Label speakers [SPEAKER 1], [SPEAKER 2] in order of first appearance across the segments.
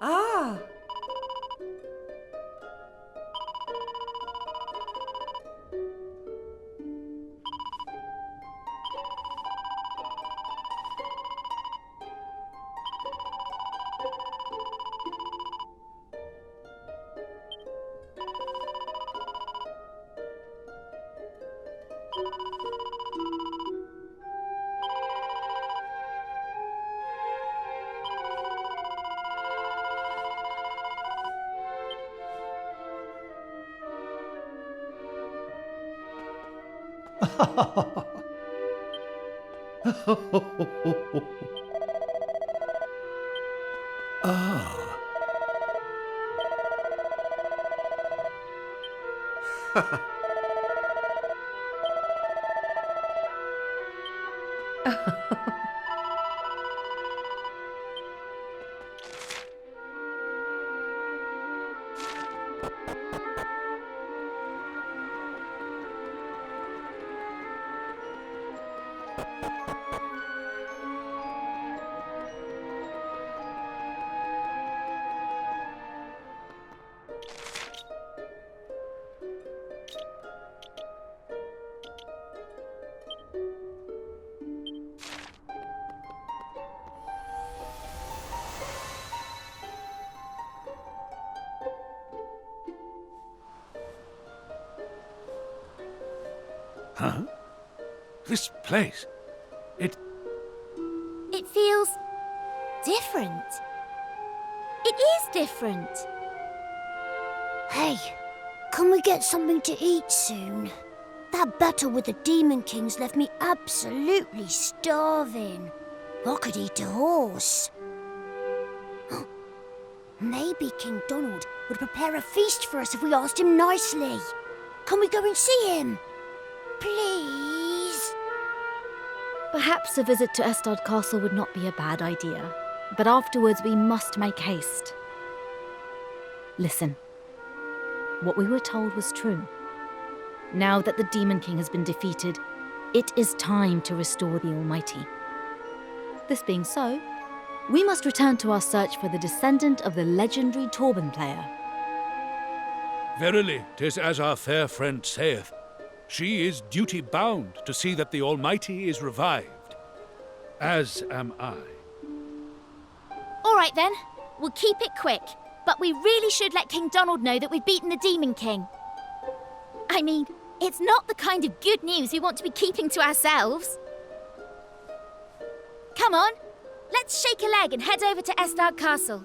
[SPEAKER 1] Ah!
[SPEAKER 2] Ah. Huh? This place,
[SPEAKER 3] It feels different. It is different.
[SPEAKER 4] Hey, can we get something to eat soon? That battle with the Demon Kings left me absolutely starving. I could eat a horse. Maybe King Donald would prepare a feast for us if we asked him nicely. Can we go and see him? Please?
[SPEAKER 5] Perhaps a visit to Estard Castle would not be a bad idea, but afterwards we must make haste. Listen. What we were told was true. Now that the Demon King has been defeated, it is time to restore the Almighty. This being so, we must return to our search for the descendant of the legendary Torben player.
[SPEAKER 2] verily, 'tis as our fair friend saith. She is duty-bound to see that the Almighty is revived. As am I.
[SPEAKER 3] All right then, we'll keep it quick. But we really should let King Donald know that we've beaten the Demon King. I mean, it's not the kind of good news we want to be keeping to ourselves. Come on, let's shake a leg and head over to Estard Castle.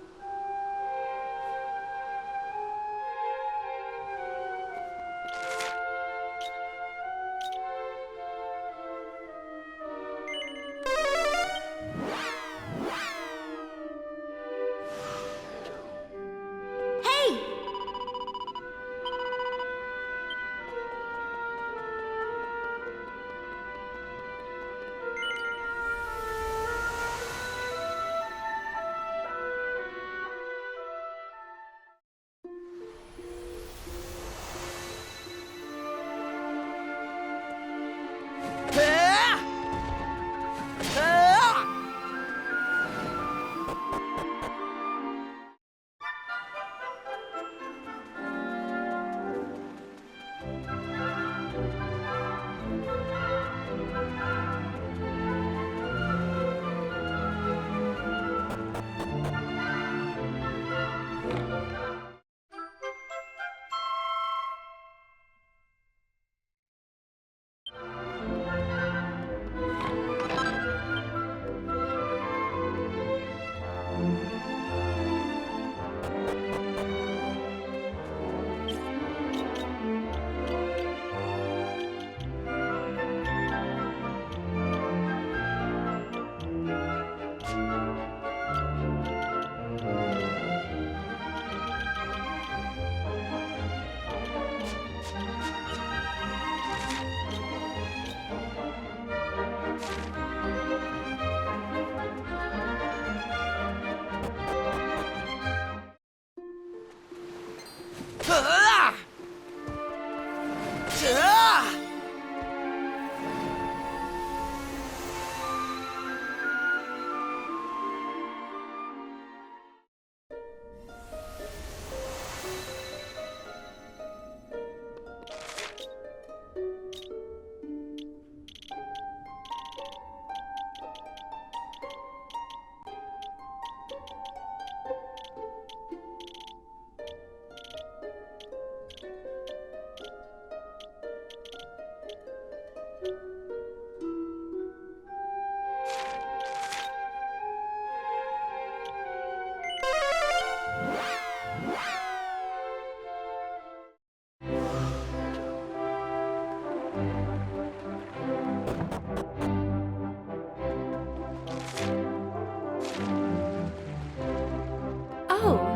[SPEAKER 5] Oh.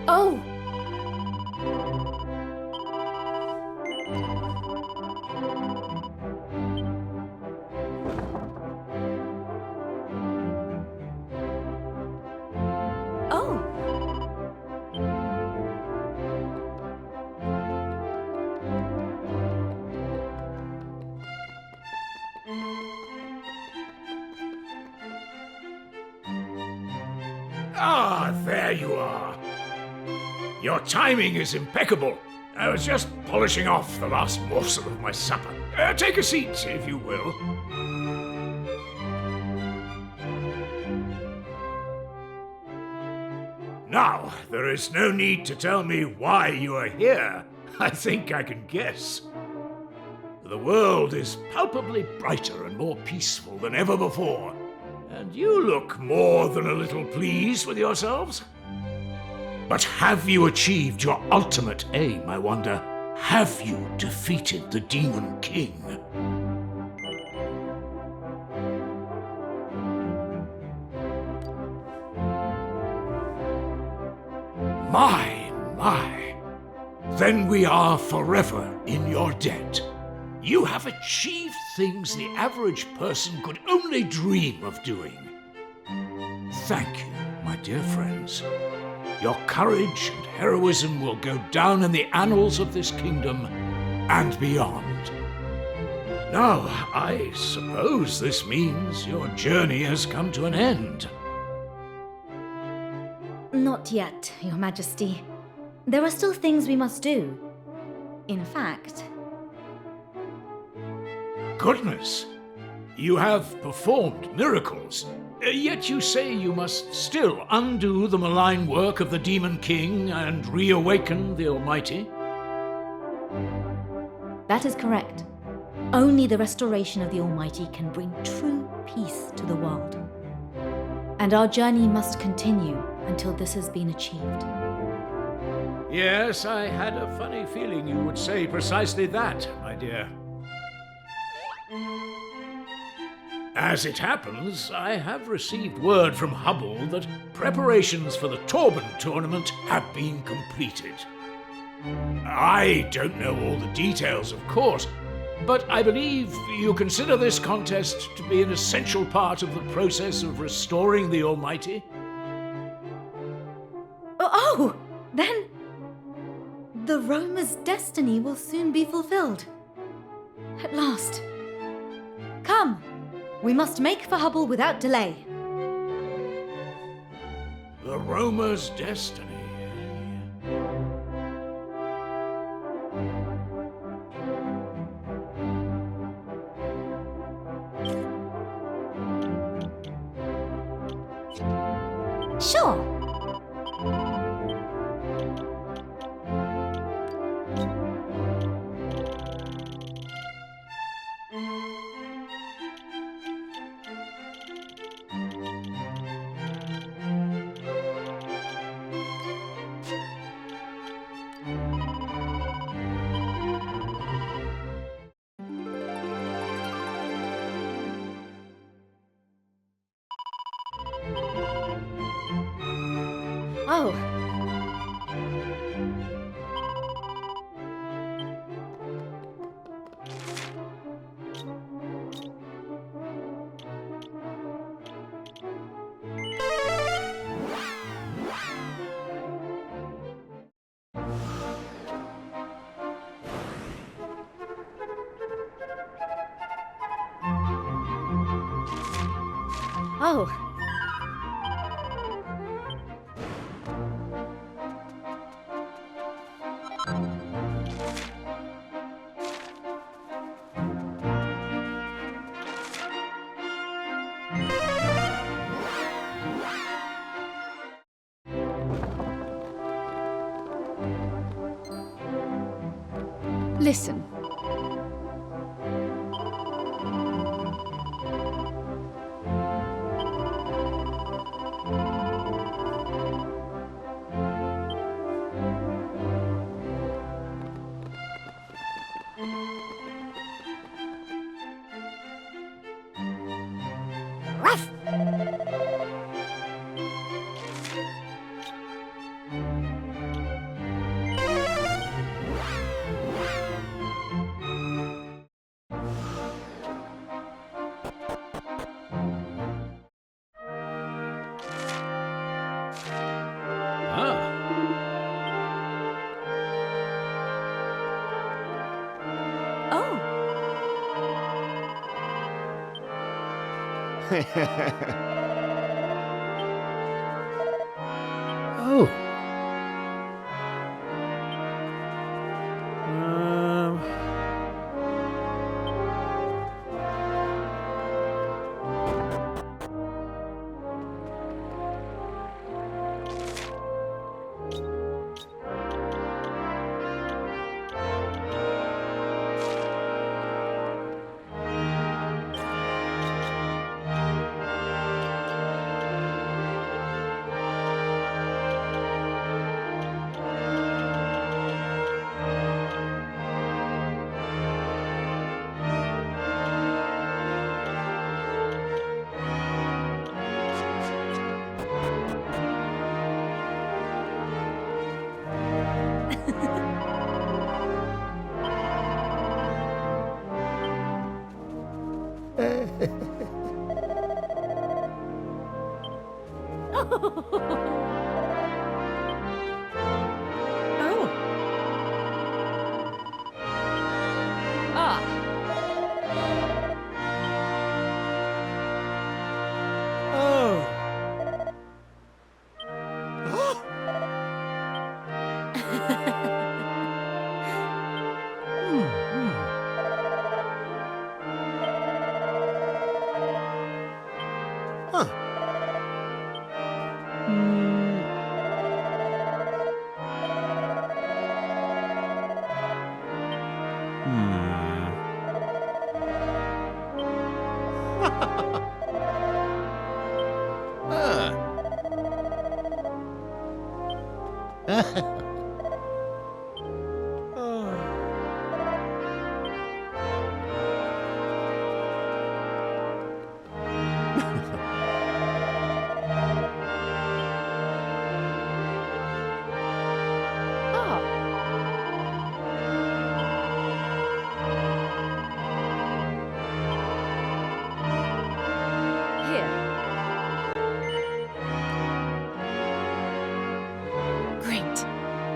[SPEAKER 5] Oh! Oh!
[SPEAKER 1] Ah, there you are. Your timing is impeccable. I was just polishing off the last morsel of my supper. Take a seat, if you will. Now, there is no need to tell me why you are here. I think I can guess. The world is palpably brighter and more peaceful than ever before. And you look more than a little pleased with yourselves. But have you achieved your ultimate aim, I wonder? Have you defeated the Demon King? My. Then we are forever in your debt. You have achieved things the average person could only dream of doing. Thank you, my dear friends. Your courage and heroism will go down in the annals of this kingdom and beyond. Now, I suppose this means your journey has come to an end.
[SPEAKER 5] Not yet, Your Majesty. There are still things we must do. In fact...
[SPEAKER 1] Goodness! You have performed miracles, yet you say you must still undo the malign work of the Demon King and reawaken the Almighty?
[SPEAKER 5] That is correct. Only the restoration of the Almighty can bring true peace to the world. And our journey must continue until this has been achieved.
[SPEAKER 1] Yes, I had a funny feeling you would say precisely that, my dear. As it happens, I have received word from Hubble that preparations for the Torben tournament have been completed. I don't know all the details, of course, but I believe you consider this contest to be an essential part of the process of restoring the Almighty?
[SPEAKER 5] Oh! Then... the Roma's destiny will soon be fulfilled. At last. Come! We must make for Hubble without delay.
[SPEAKER 1] The Roma's destiny.
[SPEAKER 5] Sure. Oh. Oh.
[SPEAKER 6] Listen.
[SPEAKER 7] Oh.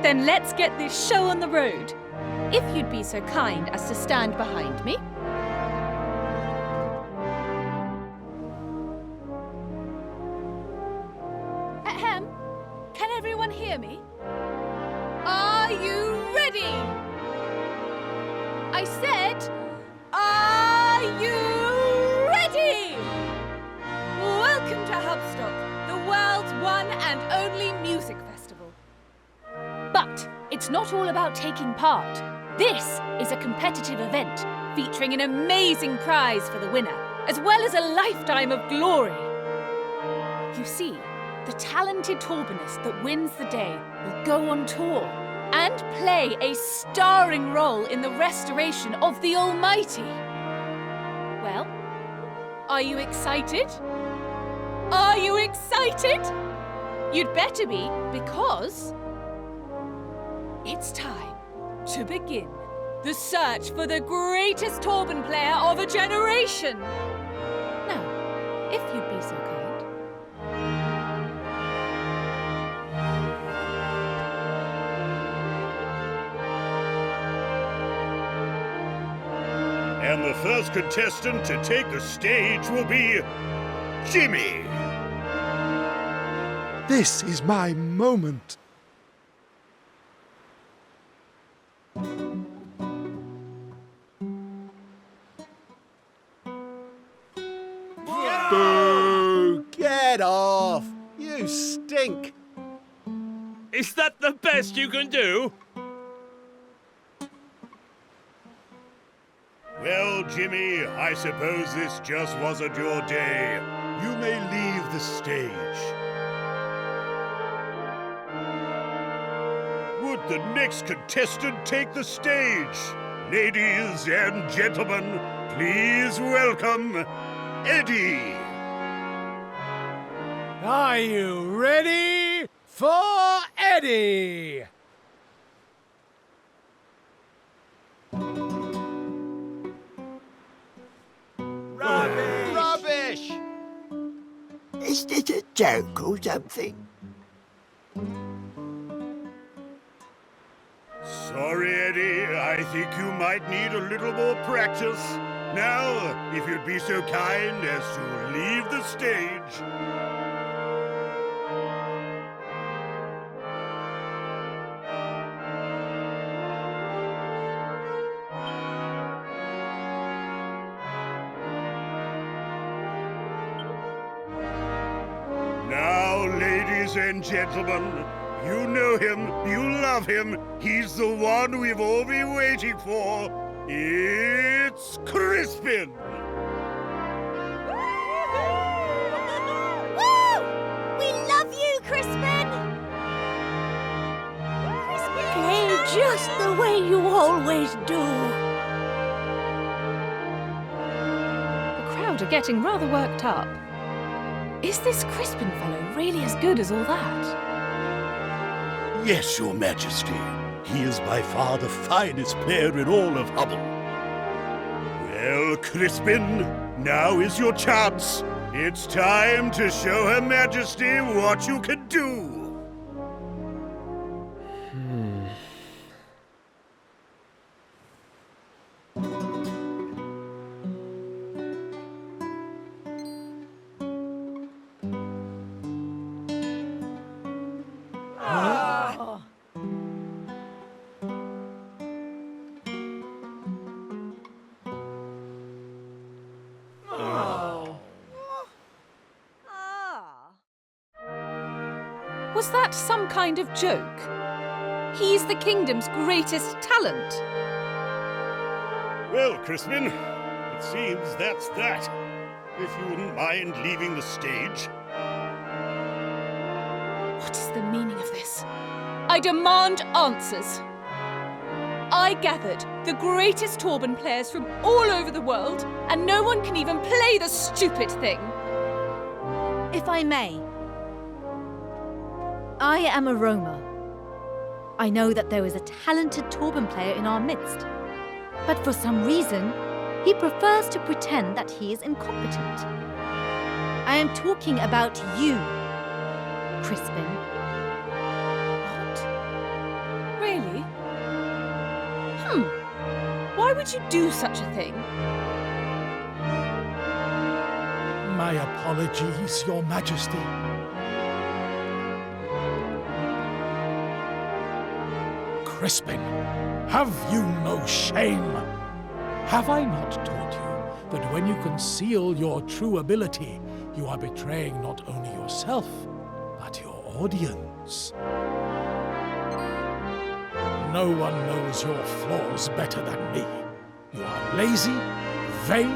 [SPEAKER 8] Then let's get this show on the road. If you'd be so kind as to stand behind me. Ahem. Can everyone hear me? Are you ready? I said, are you ready? Welcome to Hubstock, the world's one and only music festival. But it's not all about taking part. This is a competitive event featuring an amazing prize for the winner, as well as a lifetime of glory. You see, the talented Torbanist that wins the day will go on tour and play a starring role in the restoration of the Almighty. Well, are you excited? Are you excited? You'd better be, because it's time to begin the search for the greatest Torban player of a generation. Now, if you'd be so kind.
[SPEAKER 9] And the first contestant to take the stage will be Jimmy.
[SPEAKER 7] This is my moment.
[SPEAKER 10] Boo! Get off! You stink!
[SPEAKER 9] Is that the best you can do? Well, Jimmy, I suppose this just wasn't your day. You may leave the stage. Would the next contestant take the stage? Ladies and gentlemen, please welcome Eddie.
[SPEAKER 2] Are you ready for Eddie?
[SPEAKER 10] Rubbish!
[SPEAKER 6] Is this a joke or something?
[SPEAKER 9] Sorry, Eddie. I think you might need a little more practice. Now, if you'd be so kind as to leave the stage. Now, ladies and gentlemen, you know him, you love him, he's the one we've all been waiting for. It's Crispin!
[SPEAKER 3] Woo! We love you, Crispin!
[SPEAKER 4] Play just the way you always do.
[SPEAKER 8] The crowd are getting rather worked up. Is this Crispin fellow really as good as all that?
[SPEAKER 9] Yes, Your Majesty. He is by far the finest player in all of Hubble. Well, Crispin, now is your chance. It's time to show Her Majesty what you can do.
[SPEAKER 8] Was that some kind of joke? He's the kingdom's greatest talent.
[SPEAKER 9] Well, Crispin, it seems that's that. If you wouldn't mind leaving the stage.
[SPEAKER 8] What is the meaning of this? I demand answers. I gathered the greatest Torban players from all over the world, and no one can even play the stupid thing.
[SPEAKER 5] If I may, I am a Roma. I know that there is a talented Torban player in our midst, but for some reason, he prefers to pretend that he is incompetent. I am talking about you, Crispin.
[SPEAKER 8] What? Really? Why would you do such a thing?
[SPEAKER 7] My apologies, Your Majesty. Crispin, have you no shame? Have I not taught you that when you conceal your true ability, you are betraying not only yourself, but your audience? No one knows your flaws better than me. You are lazy, vain,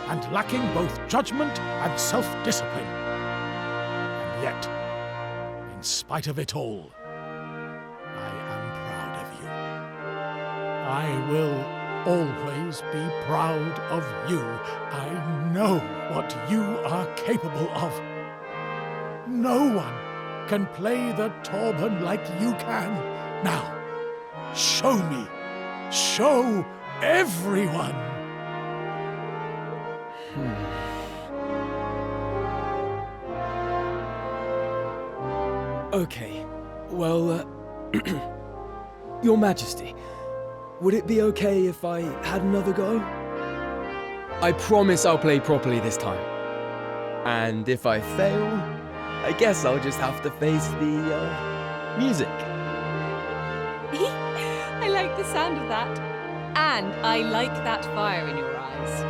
[SPEAKER 7] and lacking both judgment and self-discipline. And yet, in spite of it all, I am proud of you. I will always be proud of you. I know what you are capable of. No one can play the Torban like you can. Now, show me. Show everyone.
[SPEAKER 11] Okay, well, Your Majesty, would it be okay if I had another go? I promise I'll play properly this time. And if I fail, I guess I'll just have to face the, music.
[SPEAKER 8] I like the sound of that. And I like that fire in your eyes.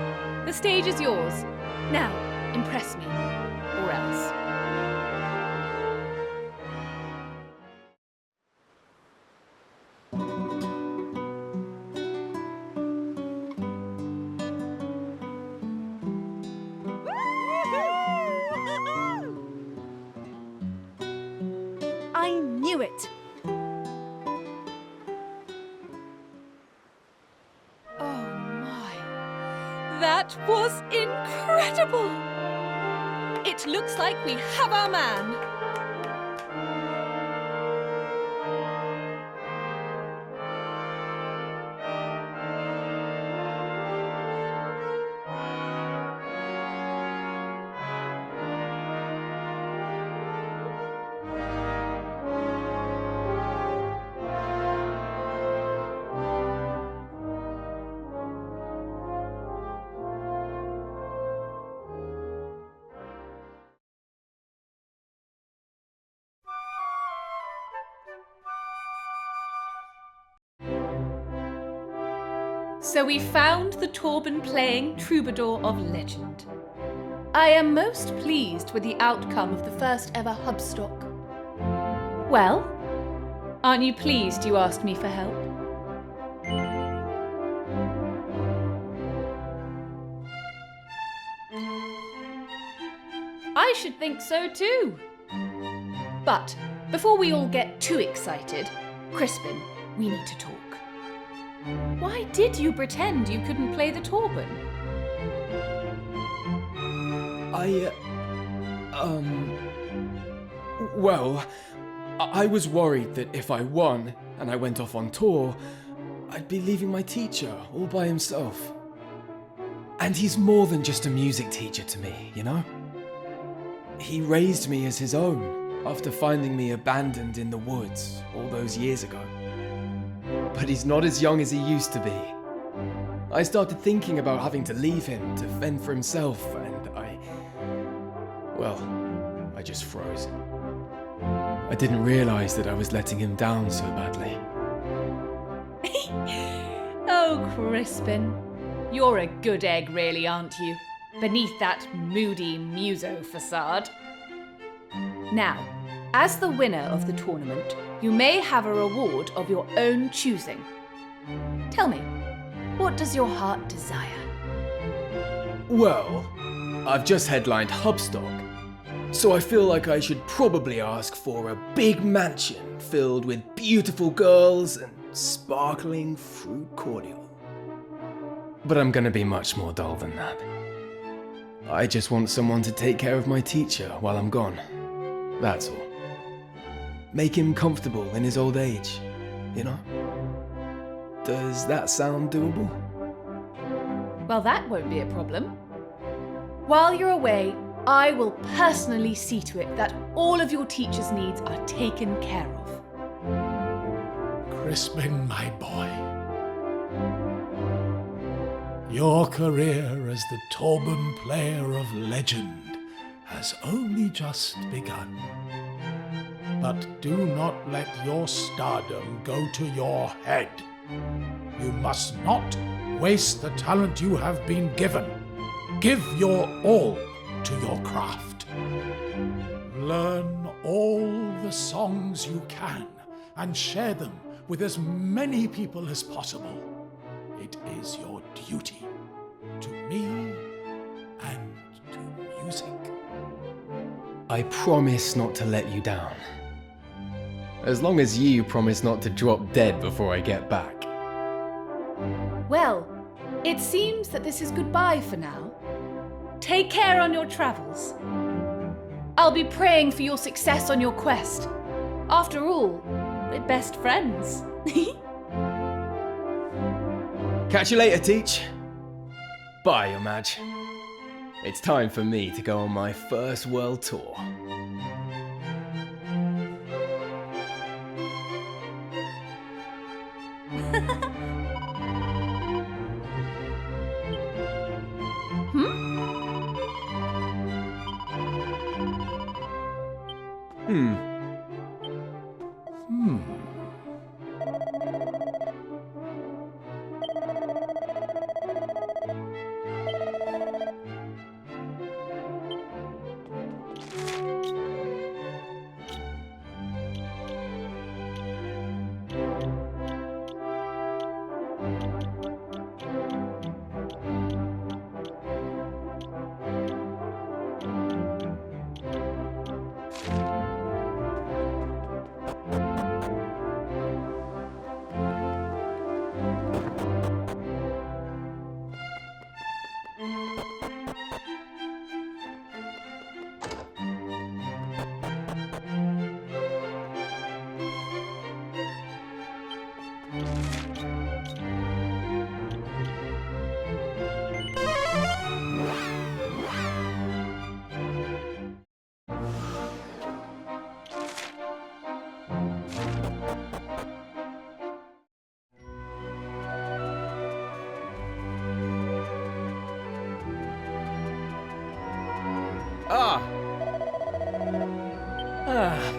[SPEAKER 8] The stage is yours. Now, impress me. Or else. I knew it! Oh my. That was incredible! It looks like we have our man. So we found the Torban-playing troubadour of legend. I am most pleased with the outcome of the first ever Hubstock. Well, aren't you pleased you asked me for help? I should think so too. But before we all get too excited, Crispin, we need to talk. Why did you pretend you couldn't play the Torban?
[SPEAKER 11] Well, I was worried that if I won and I went off on tour, I'd be leaving my teacher all by himself. And he's more than just a music teacher to me, you know? He raised me as his own after finding me abandoned in the woods all those years ago. But he's not as young as he used to be. I started thinking about having to leave him to fend for himself, and I just froze. I didn't realize that I was letting him down so badly.
[SPEAKER 8] Oh, Crispin. You're a good egg, really, aren't you? Beneath that moody muso facade. Now, as the winner of the tournament, you may have a reward of your own choosing. Tell me, what does your heart desire?
[SPEAKER 11] Well, I've just headlined Hubstock, so I feel like I should probably ask for a big mansion filled with beautiful girls and sparkling fruit cordial. But I'm gonna be much more dull than that. I just want someone to take care of my teacher while I'm gone. That's all. Make him comfortable in his old age, you know? Does that sound doable?
[SPEAKER 8] Well, that won't be a problem. While you're away, I will personally see to it that all of your teacher's needs are taken care of.
[SPEAKER 7] Crispin, my boy. Your career as the Torban player of legend has only just begun. But do not let your stardom go to your head. You must not waste the talent you have been given. Give your all to your craft. Learn all the songs you can and share them with as many people as possible. It is your duty to me and to music.
[SPEAKER 11] I promise not to let you down. As long as you promise not to drop dead before I get back.
[SPEAKER 8] Well, it seems that this is goodbye for now. Take care on your travels. I'll be praying for your success on your quest. After all, we're best friends.
[SPEAKER 11] Catch you later, Teach. Bye, Your Madge. It's time for me to go on my first world tour.
[SPEAKER 12] Ah.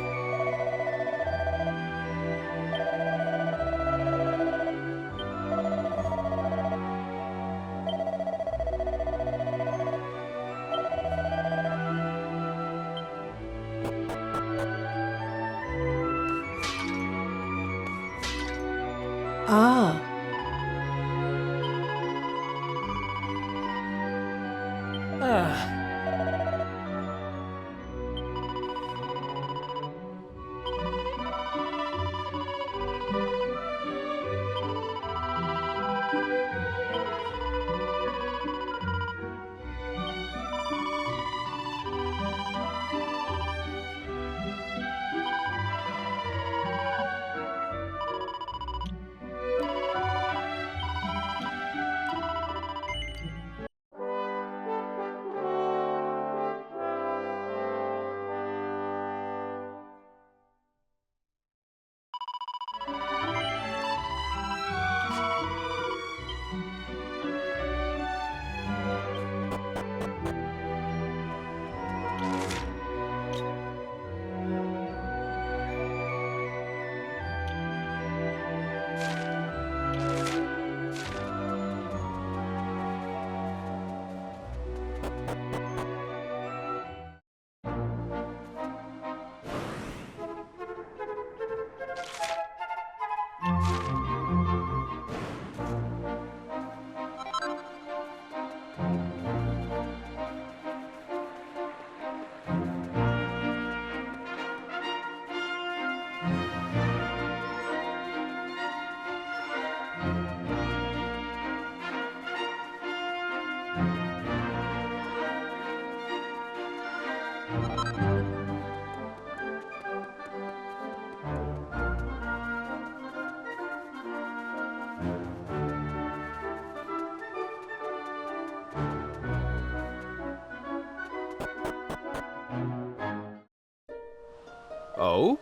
[SPEAKER 11] Oh?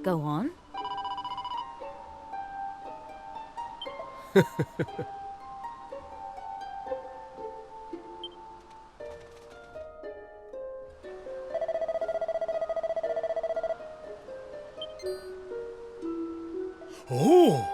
[SPEAKER 5] Go on.
[SPEAKER 7] Oh!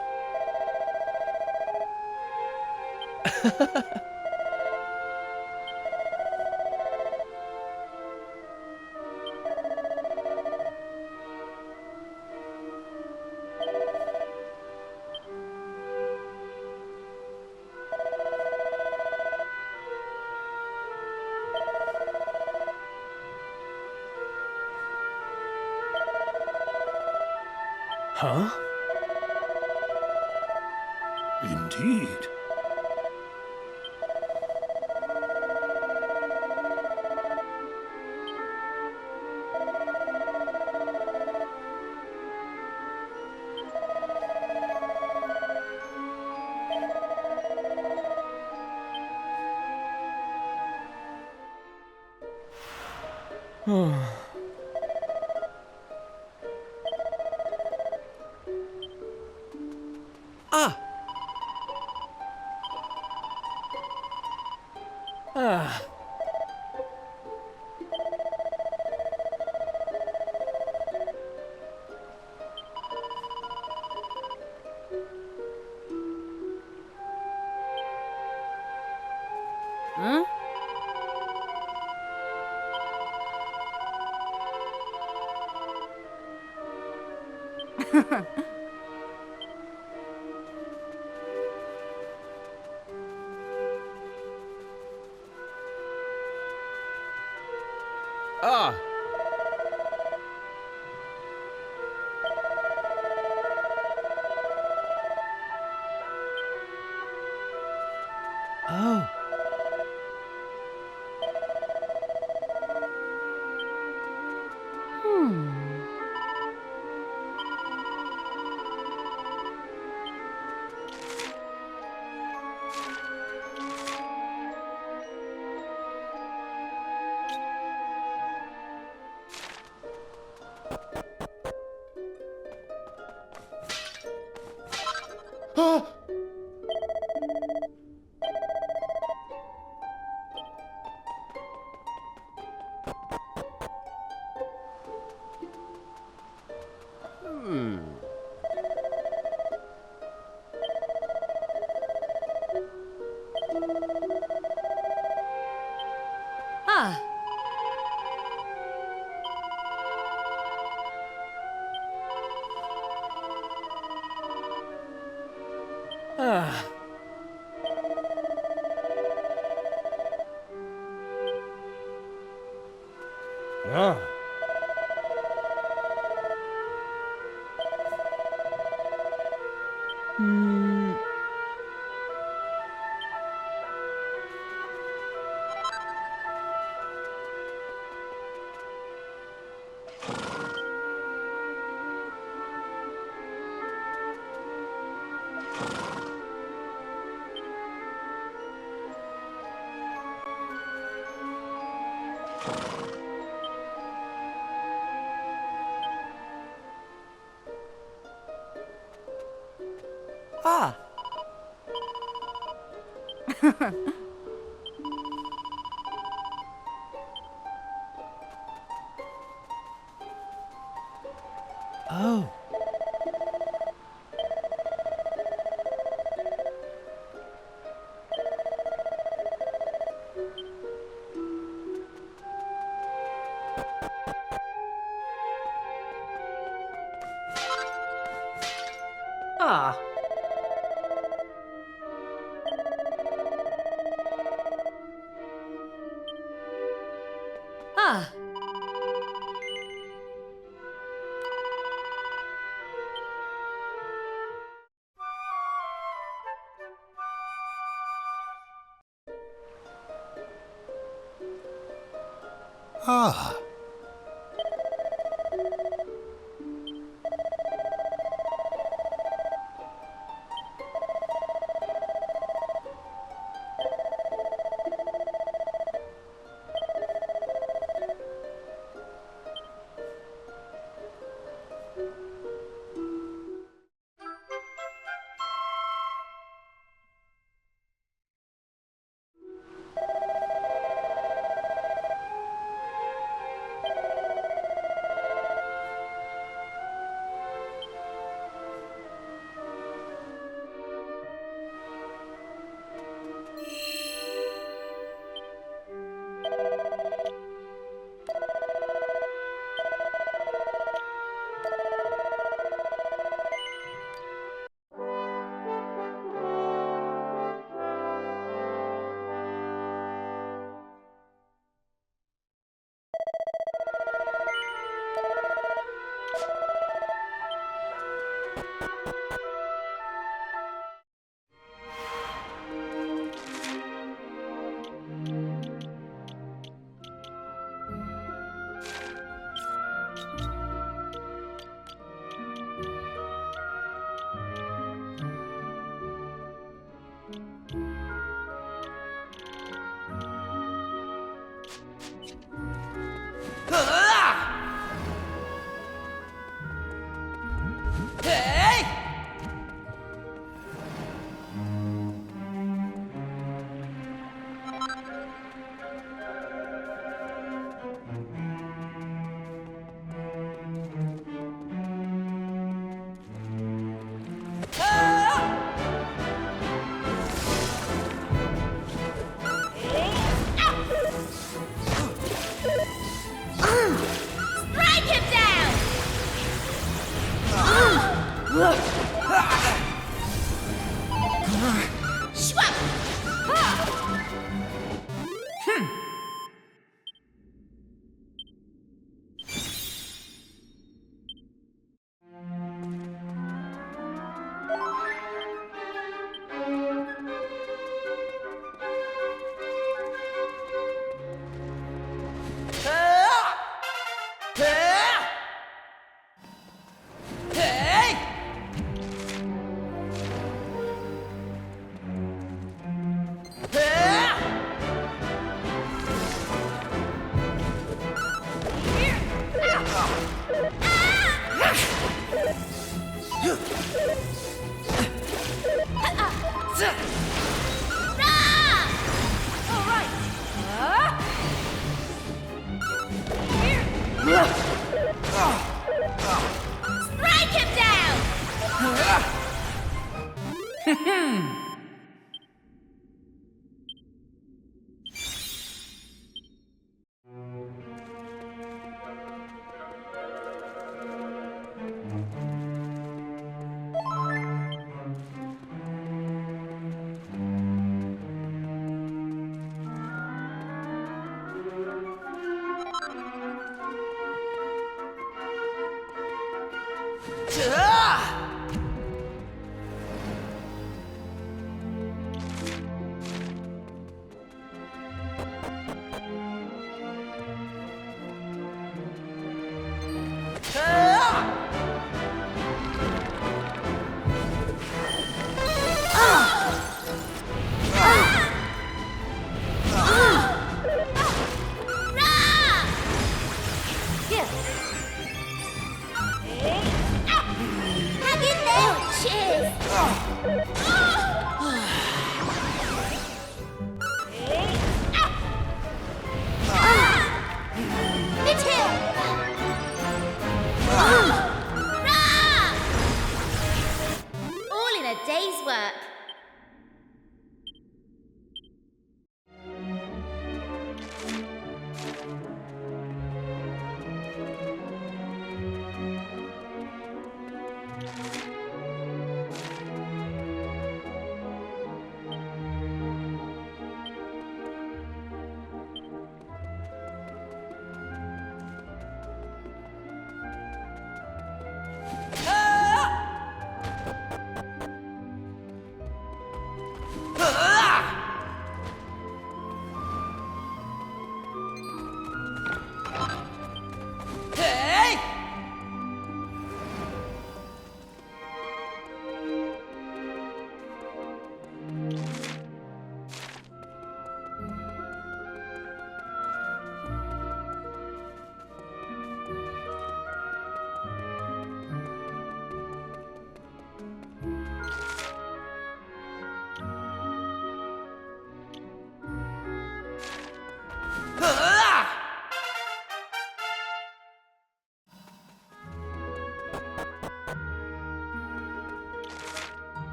[SPEAKER 11] Huh?
[SPEAKER 2] Indeed.
[SPEAKER 11] Ah! Ah!
[SPEAKER 5] Huh?
[SPEAKER 11] Ah! Oh.
[SPEAKER 8] Ah.
[SPEAKER 11] Ah. Ah. Hmm.
[SPEAKER 12] Ah.
[SPEAKER 11] Oh.
[SPEAKER 12] Ah.
[SPEAKER 8] Ah.
[SPEAKER 6] Ah.
[SPEAKER 3] Strike him down! Schwap!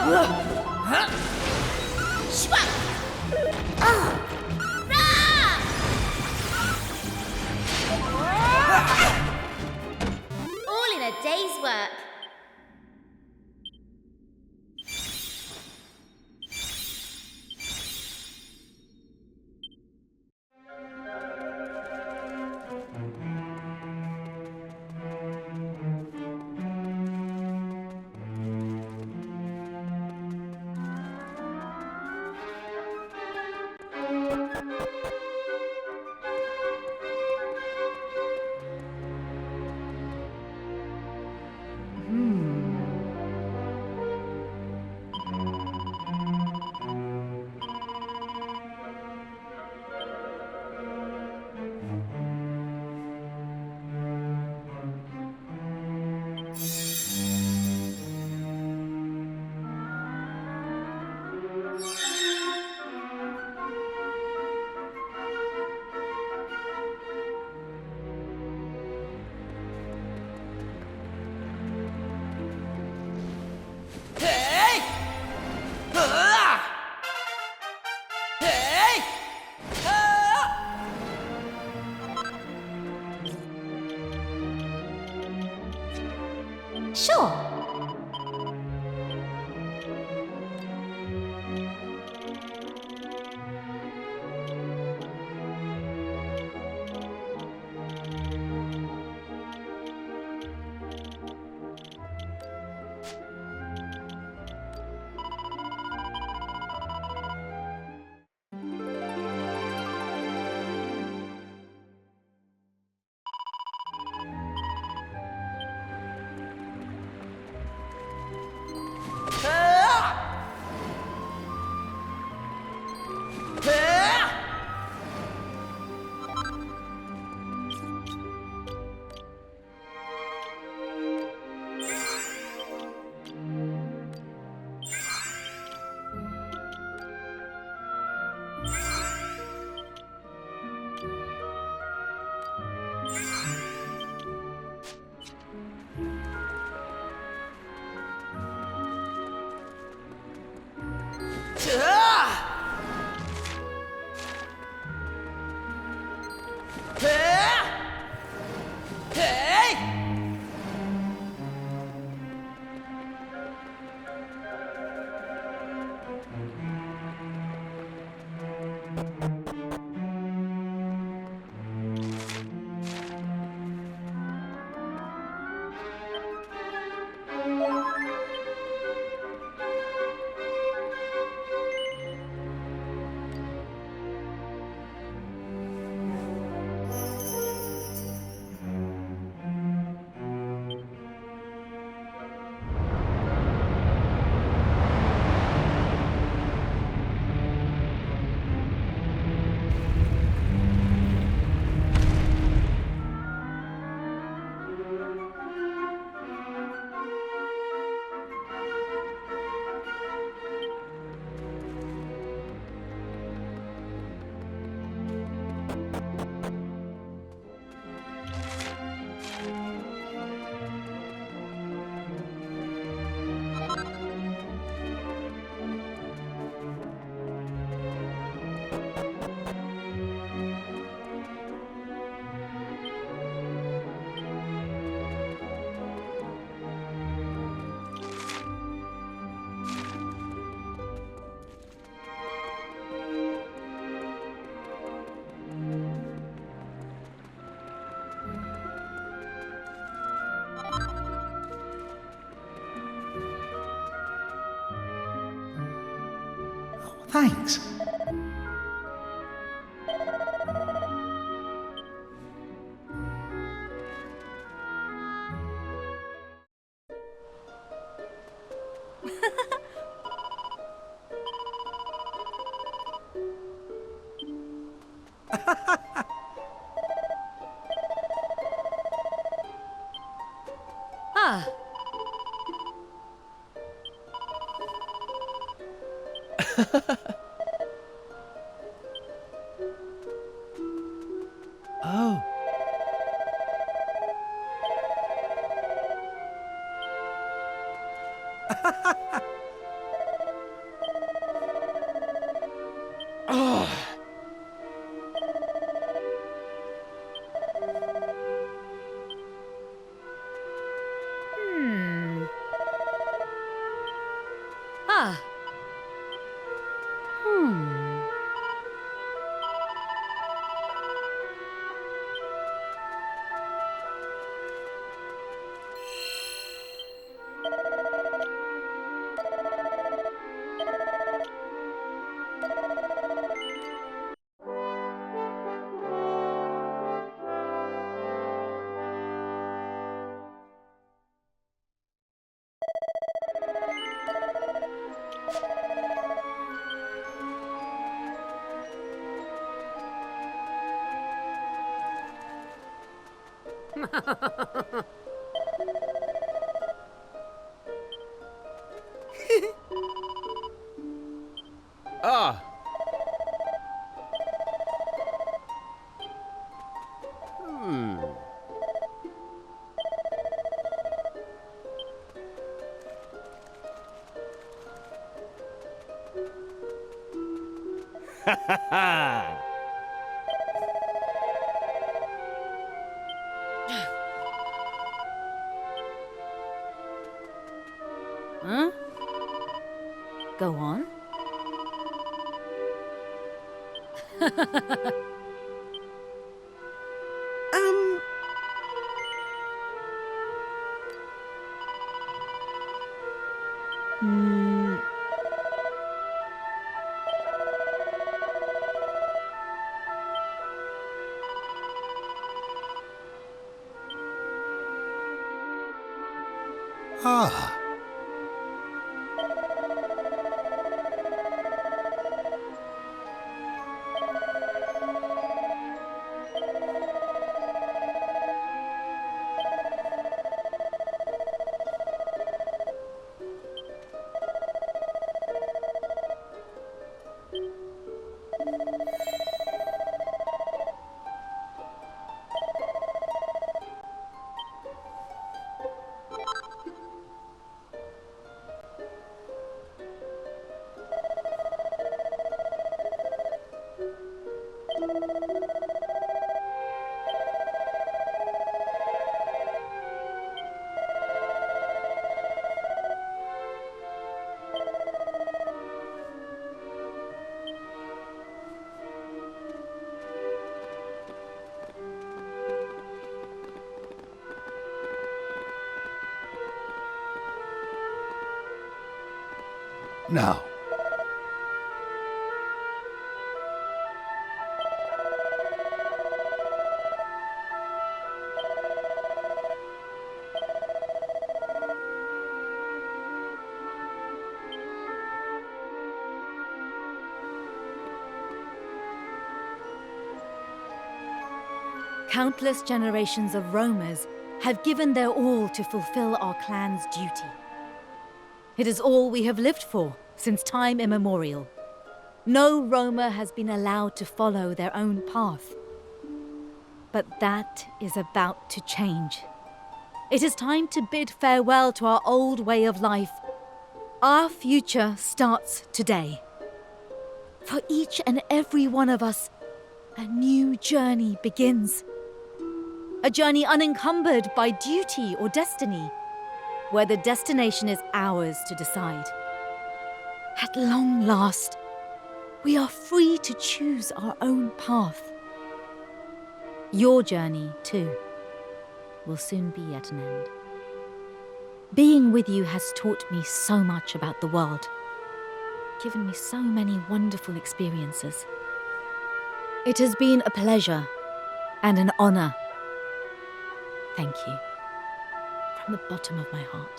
[SPEAKER 3] All in a day's work.
[SPEAKER 5] Sure.
[SPEAKER 1] Thanks.
[SPEAKER 8] Ah.
[SPEAKER 11] Oh. Ah.
[SPEAKER 5] Huh? Go on. Hmm.
[SPEAKER 6] Ah.
[SPEAKER 1] Now,
[SPEAKER 5] Countless generations of roamers have given their all to fulfill our clan's duty. It is all we have lived for since time immemorial. No roamer has been allowed to follow their own path. But that is about to change. It is time to bid farewell to our old way of life. Our future starts today. For each and every one of us, a new journey begins. A journey unencumbered by duty or destiny, where the destination is ours to decide. At long last, we are free to choose our own path. Your journey, too, will soon be at an end. Being with you has taught me so much about the world, given me so many wonderful experiences. It has been a pleasure and an honor. Thank you, from the bottom of my heart.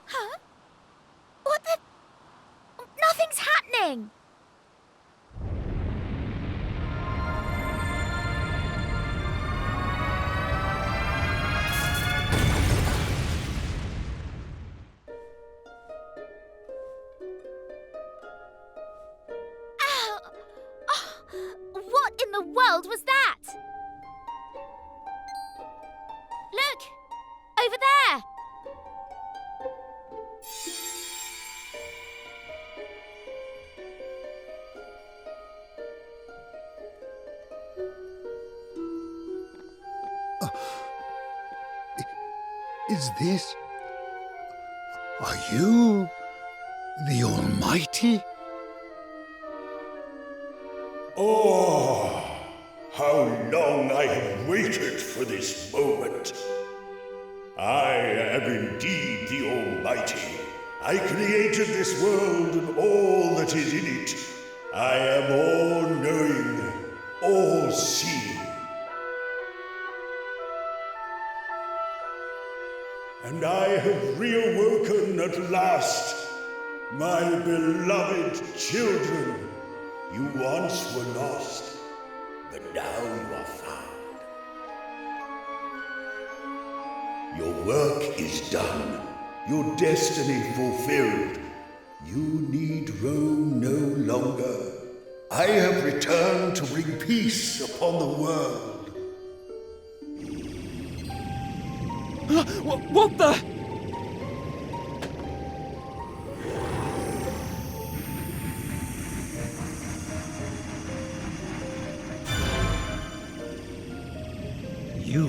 [SPEAKER 3] Huh? What the? Nothing's happening!
[SPEAKER 6] is this? Are you the Almighty?
[SPEAKER 9] Oh, how long I have waited for this moment. I am indeed the Almighty. I created this world and all that is in it. I am all-knowing, all-seeing. And I have reawoken at last, my beloved children. You once were lost, but now you are found. Your work is done, your destiny fulfilled. You need roam no longer. I have returned to bring peace upon the world.
[SPEAKER 11] What the?
[SPEAKER 1] You?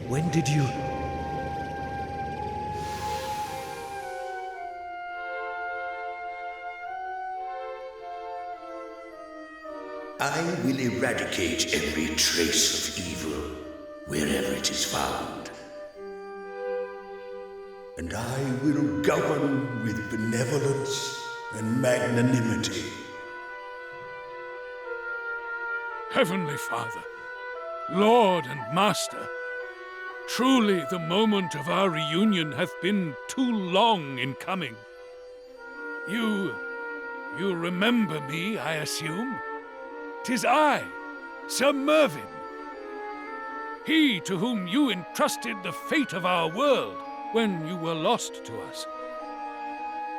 [SPEAKER 1] When did you...
[SPEAKER 9] I will eradicate every trace of evil wherever it is found. And I will govern with benevolence and magnanimity.
[SPEAKER 2] Heavenly Father, Lord and Master, truly the moment of our reunion hath been too long in coming. You remember me, I assume? 'Tis I, Sir Mervyn. He to whom you entrusted the fate of our world when you were lost to us.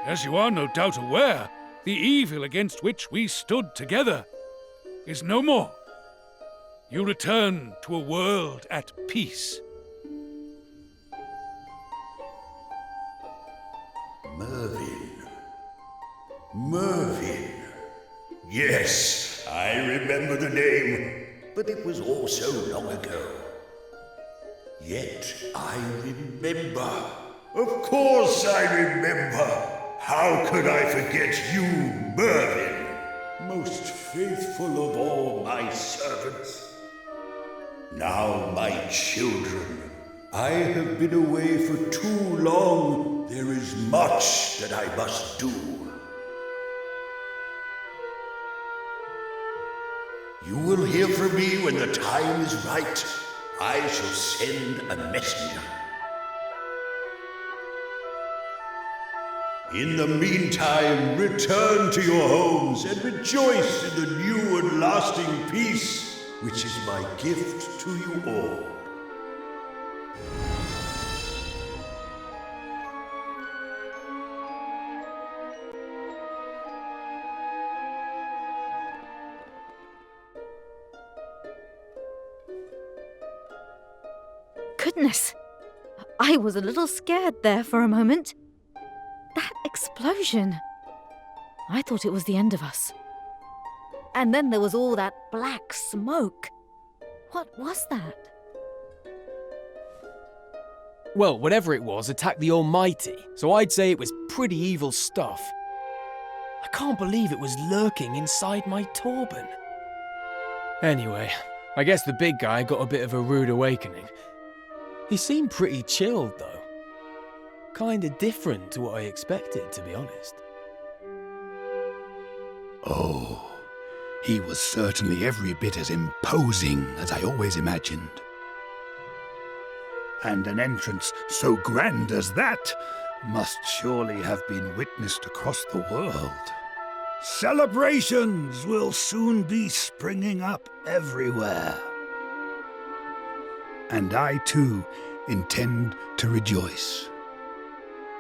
[SPEAKER 2] As you are no doubt aware, the evil against which we stood together is no more. You return to a world at peace.
[SPEAKER 9] Mervyn. Yes, I remember the name, but it was all so long ago. Yet I remember. Of course I remember. How could I forget you, Mervyn? Most faithful of all my servants. Now, my children, I have been away for too long. There is much that I must do. You will hear from me when the time is right. I shall send a messenger. In the meantime, return to your homes and rejoice in the new and lasting peace, which is my gift to you all.
[SPEAKER 5] Goodness, I was a little scared there for a moment. That explosion. I thought it was the end of us. And then there was all that black smoke. What was that?
[SPEAKER 11] Well, whatever it was attacked the Almighty, so I'd say it was pretty evil stuff. I can't believe it was lurking inside my turban. Anyway, I guess the big guy got a bit of a rude awakening. He seemed pretty chilled, though. Kinda different to what I expected, to be honest.
[SPEAKER 6] Oh, he was certainly every bit as imposing as I always imagined. And an entrance so grand as that must surely have been witnessed across the world. Celebrations will soon be springing up everywhere. And I too intend to rejoice.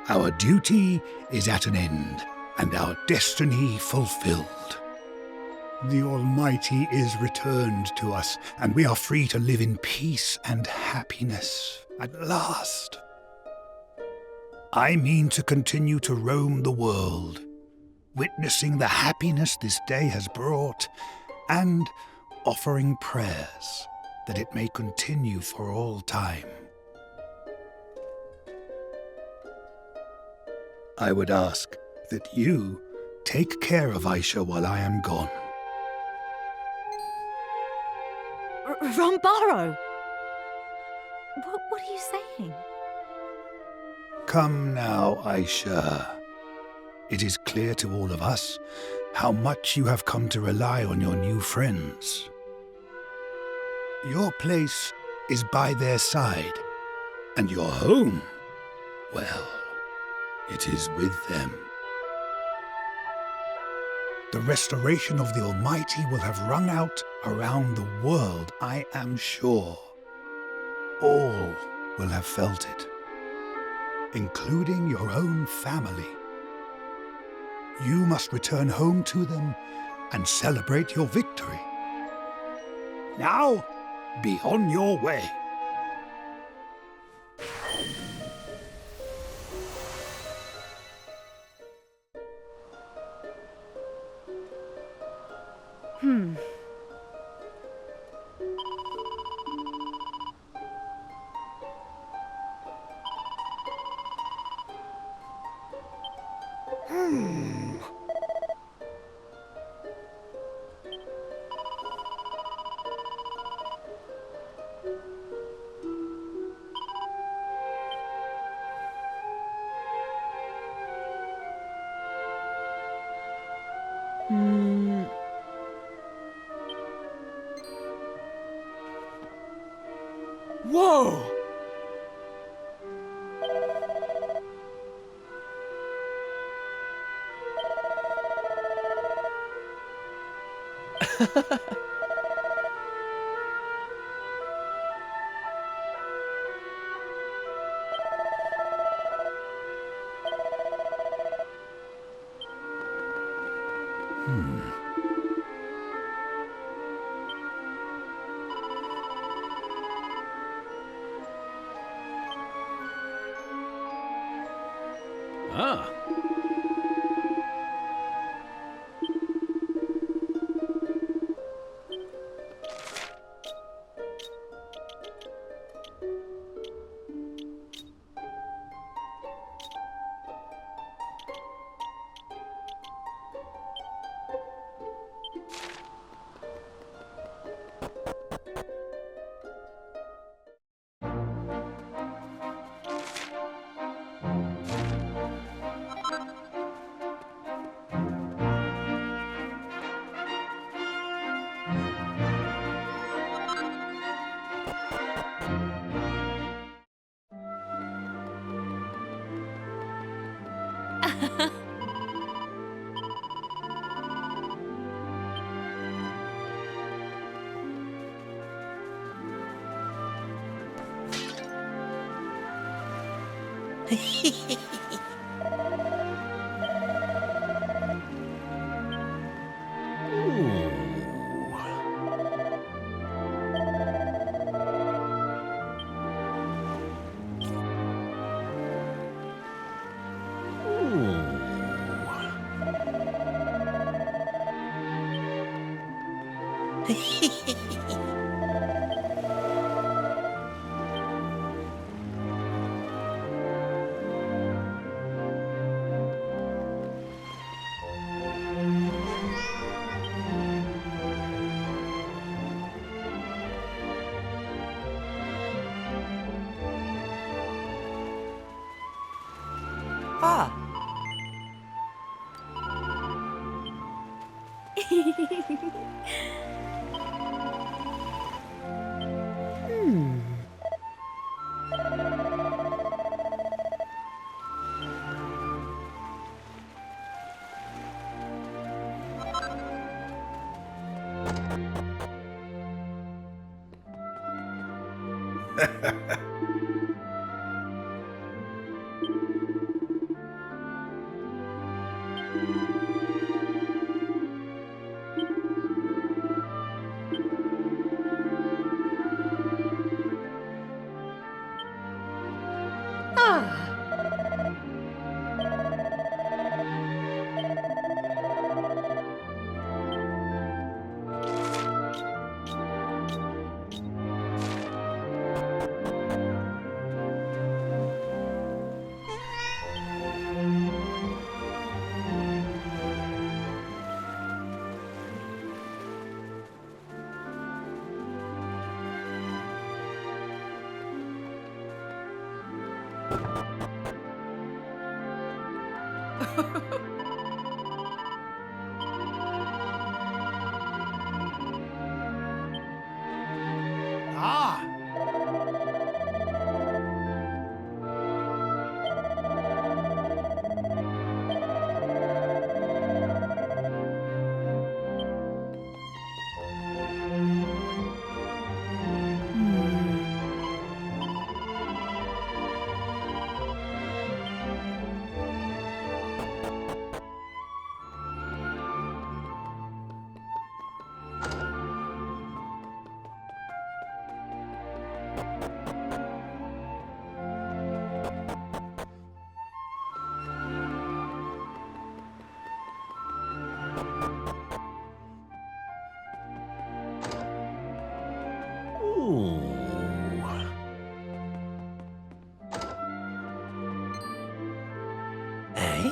[SPEAKER 6] Our duty is at an end, and our destiny fulfilled. The Almighty is returned to us, and we are free to live in peace and happiness at last. I mean to continue to roam the world, witnessing the happiness this day has brought, and offering prayers that it may continue for all time. I would ask that you take care of Aisha while I am gone.
[SPEAKER 5] Rambaro! What are you saying?
[SPEAKER 6] Come now, Aisha. It is clear to all of us how much you have come to rely on your new friends. Your place is by their side, and your home, well, it is with them. The restoration of the Almighty will have rung out around the world, I am sure. All will have felt it, including your own family. You must return home to them and celebrate your victory. Now, be on your way.
[SPEAKER 11] Whoa!
[SPEAKER 2] Ah.
[SPEAKER 12] Ah,
[SPEAKER 7] Ah!
[SPEAKER 12] Oh.
[SPEAKER 3] Hey!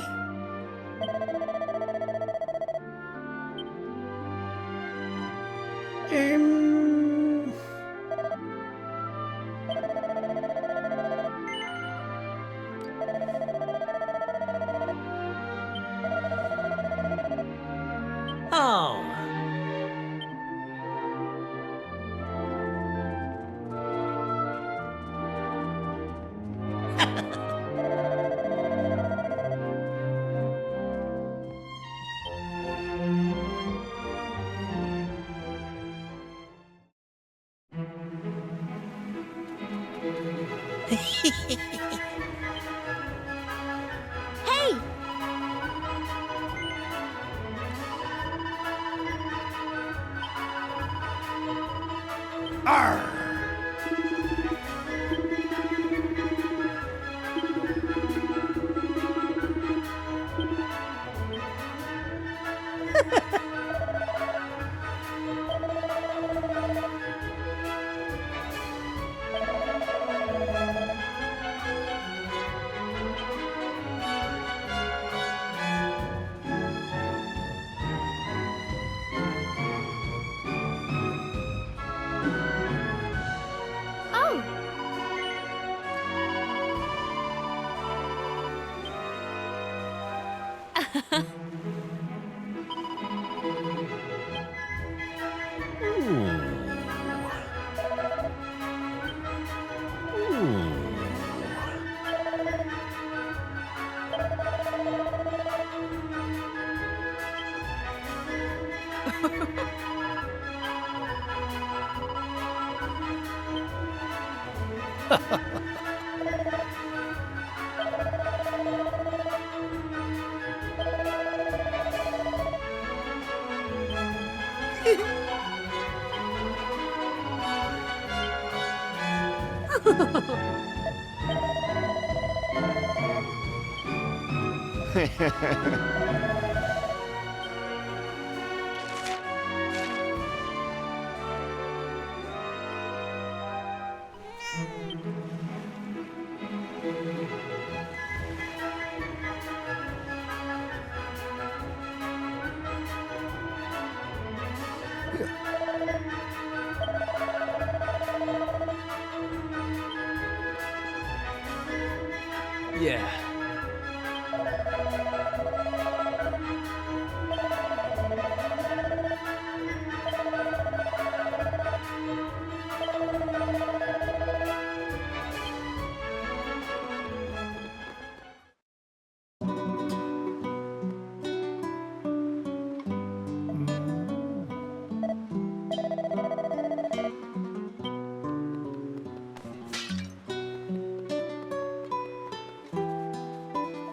[SPEAKER 1] Arr!
[SPEAKER 3] Oh!
[SPEAKER 11] Yeah.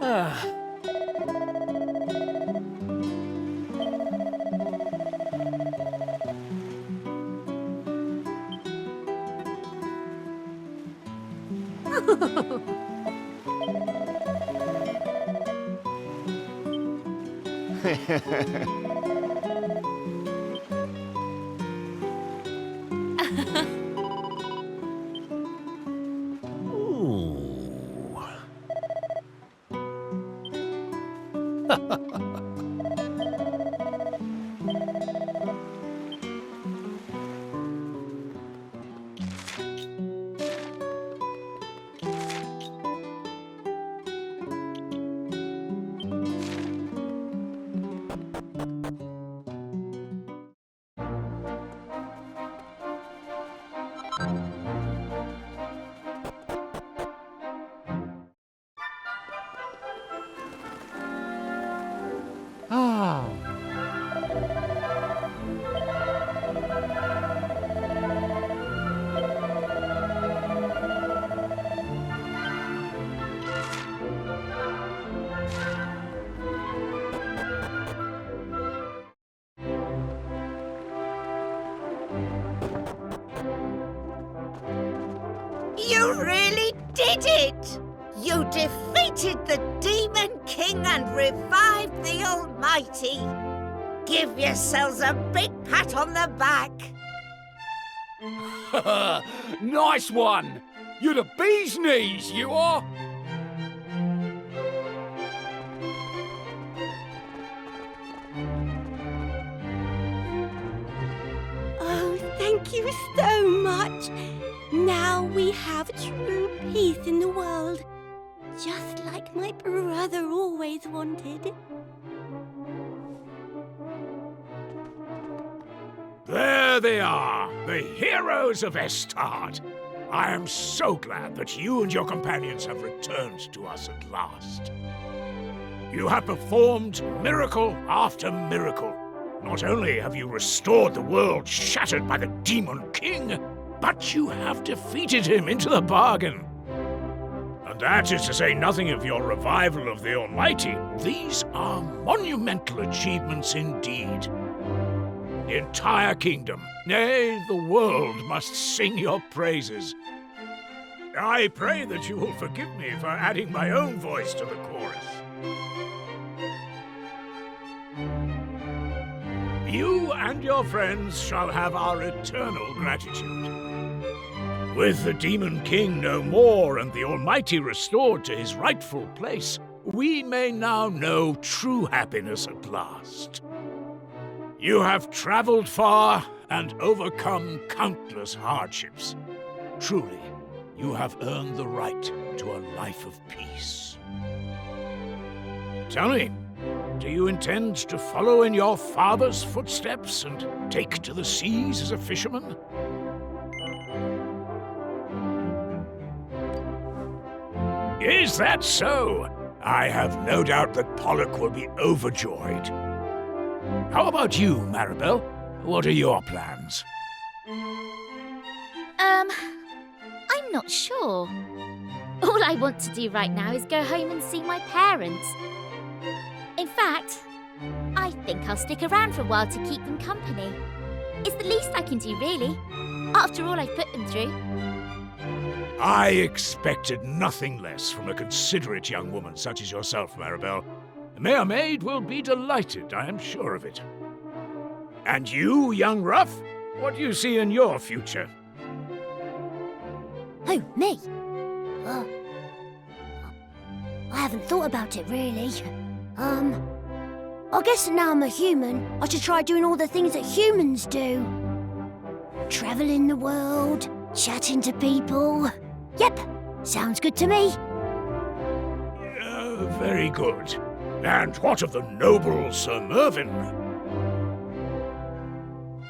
[SPEAKER 11] Ah.
[SPEAKER 13] You really did it! You defeated the Demon King and revived the Almighty! Give yourselves a big pat on the back!
[SPEAKER 2] Nice one! You're the bee's knees, you are!
[SPEAKER 14] Oh, thank you so much! Now we have true peace in the world, just like my brother always wanted.
[SPEAKER 1] There they are, the heroes of Estard. I am so glad that you and your companions have returned to us at last. You have performed miracle after miracle. Not only have you restored the world shattered by the Demon King, but you have defeated him into the bargain. And that is to say nothing of your revival of the Almighty. These are monumental achievements indeed. The entire kingdom, nay, the world must sing your praises. I pray that you will forgive me for adding my own voice to the chorus. You and your friends shall have our eternal gratitude. With the Demon King no more and the Almighty restored to his rightful place, we may now know true happiness at last. You have traveled far and overcome countless hardships. Truly, you have earned the right to a life of peace. Tell me, do you intend to follow in your father's footsteps and take to the seas as a fisherman? Is that so? I have no doubt that Pollock will be overjoyed. How about you, Maribel? What are your plans?
[SPEAKER 3] I'm not sure. All I want to do right now is go home and see my parents. In fact, I think I'll stick around for a while to keep them company. It's the least I can do, really, after all I've put them through.
[SPEAKER 1] I expected nothing less from a considerate young woman such as yourself, Maribel. The Mayor Maid will be delighted, I am sure of it. And you, young Ruff, what do you see in your future?
[SPEAKER 4] Oh, me? I haven't thought about it, really. I guess now I'm a human, I should try doing all the things that humans do. Traveling the world, chatting to people. Yep, sounds good to me.
[SPEAKER 1] Very good. And what of the noble Sir Mervyn?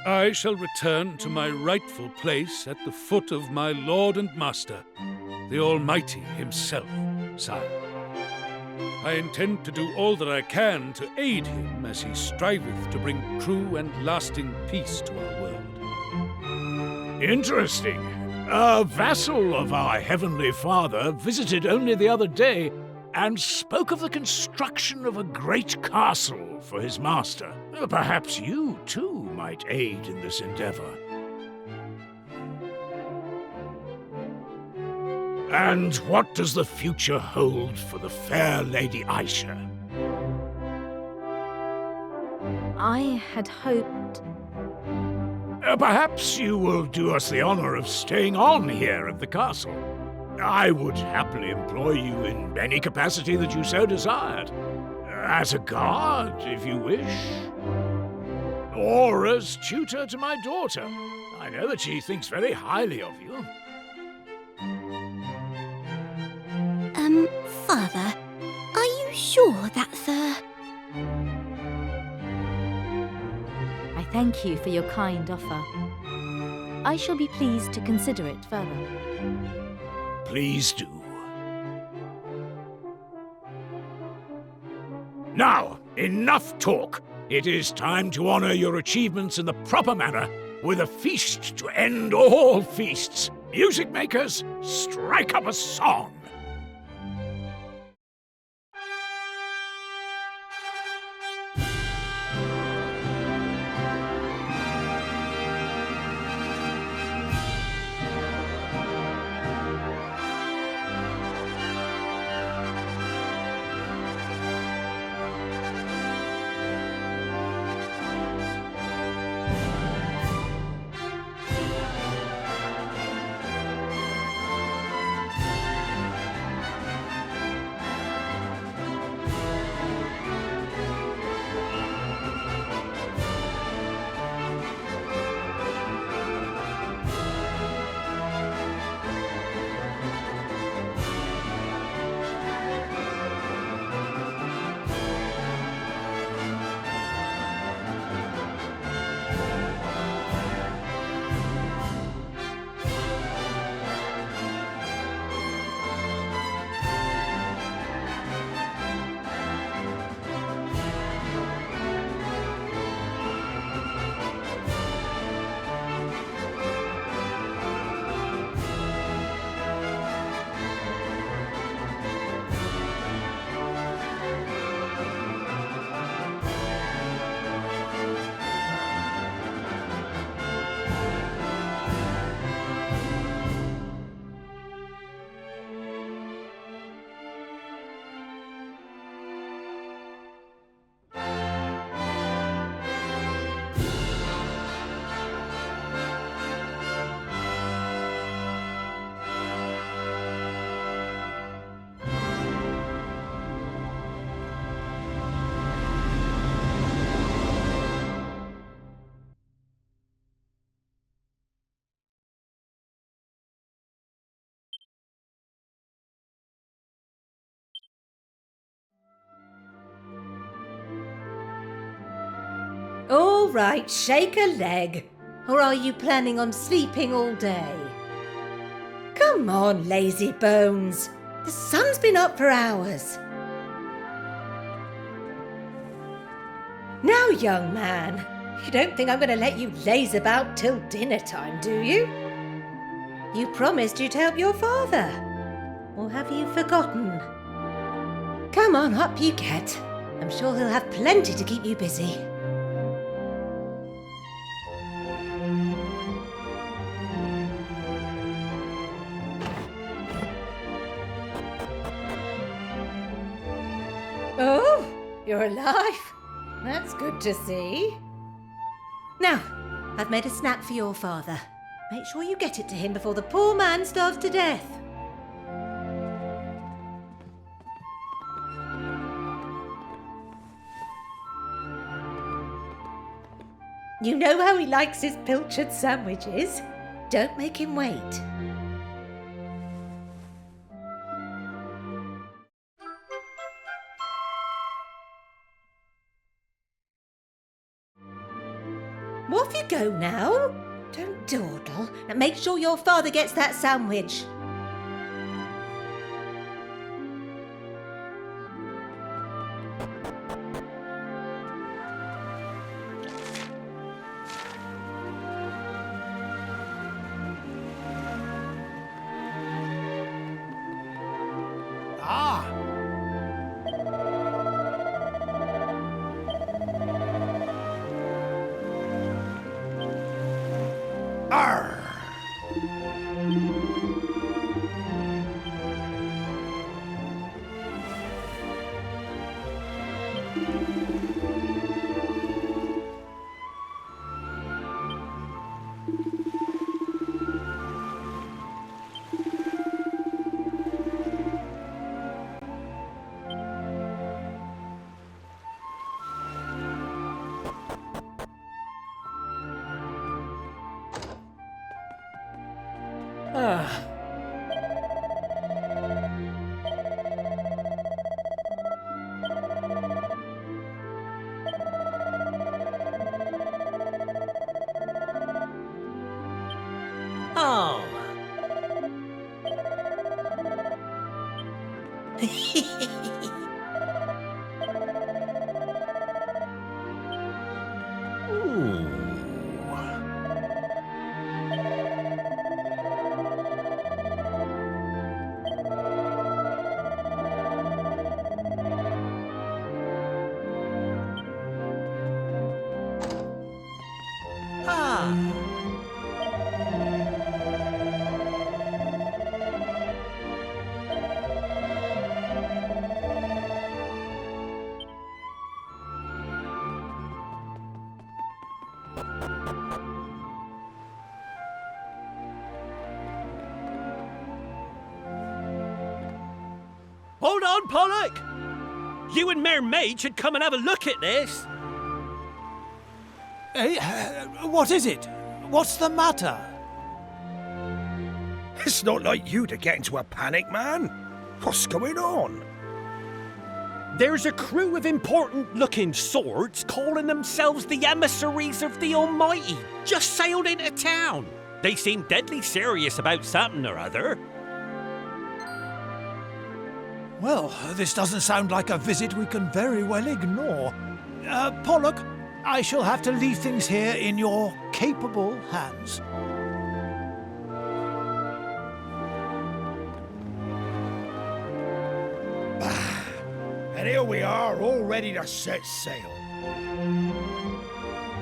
[SPEAKER 2] I shall return to my rightful place at the foot of my lord and master, the Almighty himself, sire. I intend to do all that I can to aid him as he striveth to bring true and lasting peace to our world.
[SPEAKER 1] Interesting. A vassal of our Heavenly Father visited only the other day and spoke of the construction of a great castle for his master. Perhaps you, too, might aid in this endeavor. And what does the future hold for the fair Lady Aisha?
[SPEAKER 5] I had hoped...
[SPEAKER 1] Perhaps you will do us the honor of staying on here at the castle. I would happily employ you in any capacity that you so desired. As a guard, if you wish. Or as tutor to my daughter. I know that she thinks very highly of you.
[SPEAKER 14] Father, are you sure that's
[SPEAKER 5] I thank you for your kind offer. I shall be pleased to consider it further.
[SPEAKER 1] Please do. Now, enough talk. It is time to honor your achievements in the proper manner with a feast to end all feasts. Music makers, strike up a song.
[SPEAKER 15] All right, shake a leg. Or are you planning on sleeping all day? Come on, lazy bones. The sun's been up for hours. Now, young man, you don't think I'm going to let you laze about till dinner time, do you? You promised you'd help your father. Or have you forgotten? Come on, up you get. I'm sure he'll have plenty to keep you busy. Oh, you're alive. That's good to see. Now, I've made a snack for your father. Make sure you get it to him before the poor man starves to death. You know how he likes his pilchard sandwiches. Don't make him wait. Off you go now. Don't dawdle, and make sure your father gets that sandwich.
[SPEAKER 12] Oh.
[SPEAKER 16] Hold on, Pollock! You and Mayor Mage should come and have a look at this.
[SPEAKER 7] Hey, what is it? What's the matter?
[SPEAKER 17] It's not like you to get into a panic, man. What's going on?
[SPEAKER 16] There's a crew of important-looking swords calling themselves the emissaries of the Almighty just sailed into town. They seem deadly serious about something or other.
[SPEAKER 7] Well, this doesn't sound like a visit we can very well ignore. Pollock, I shall have to leave things here in your capable hands.
[SPEAKER 17] And here we are, all ready to set sail.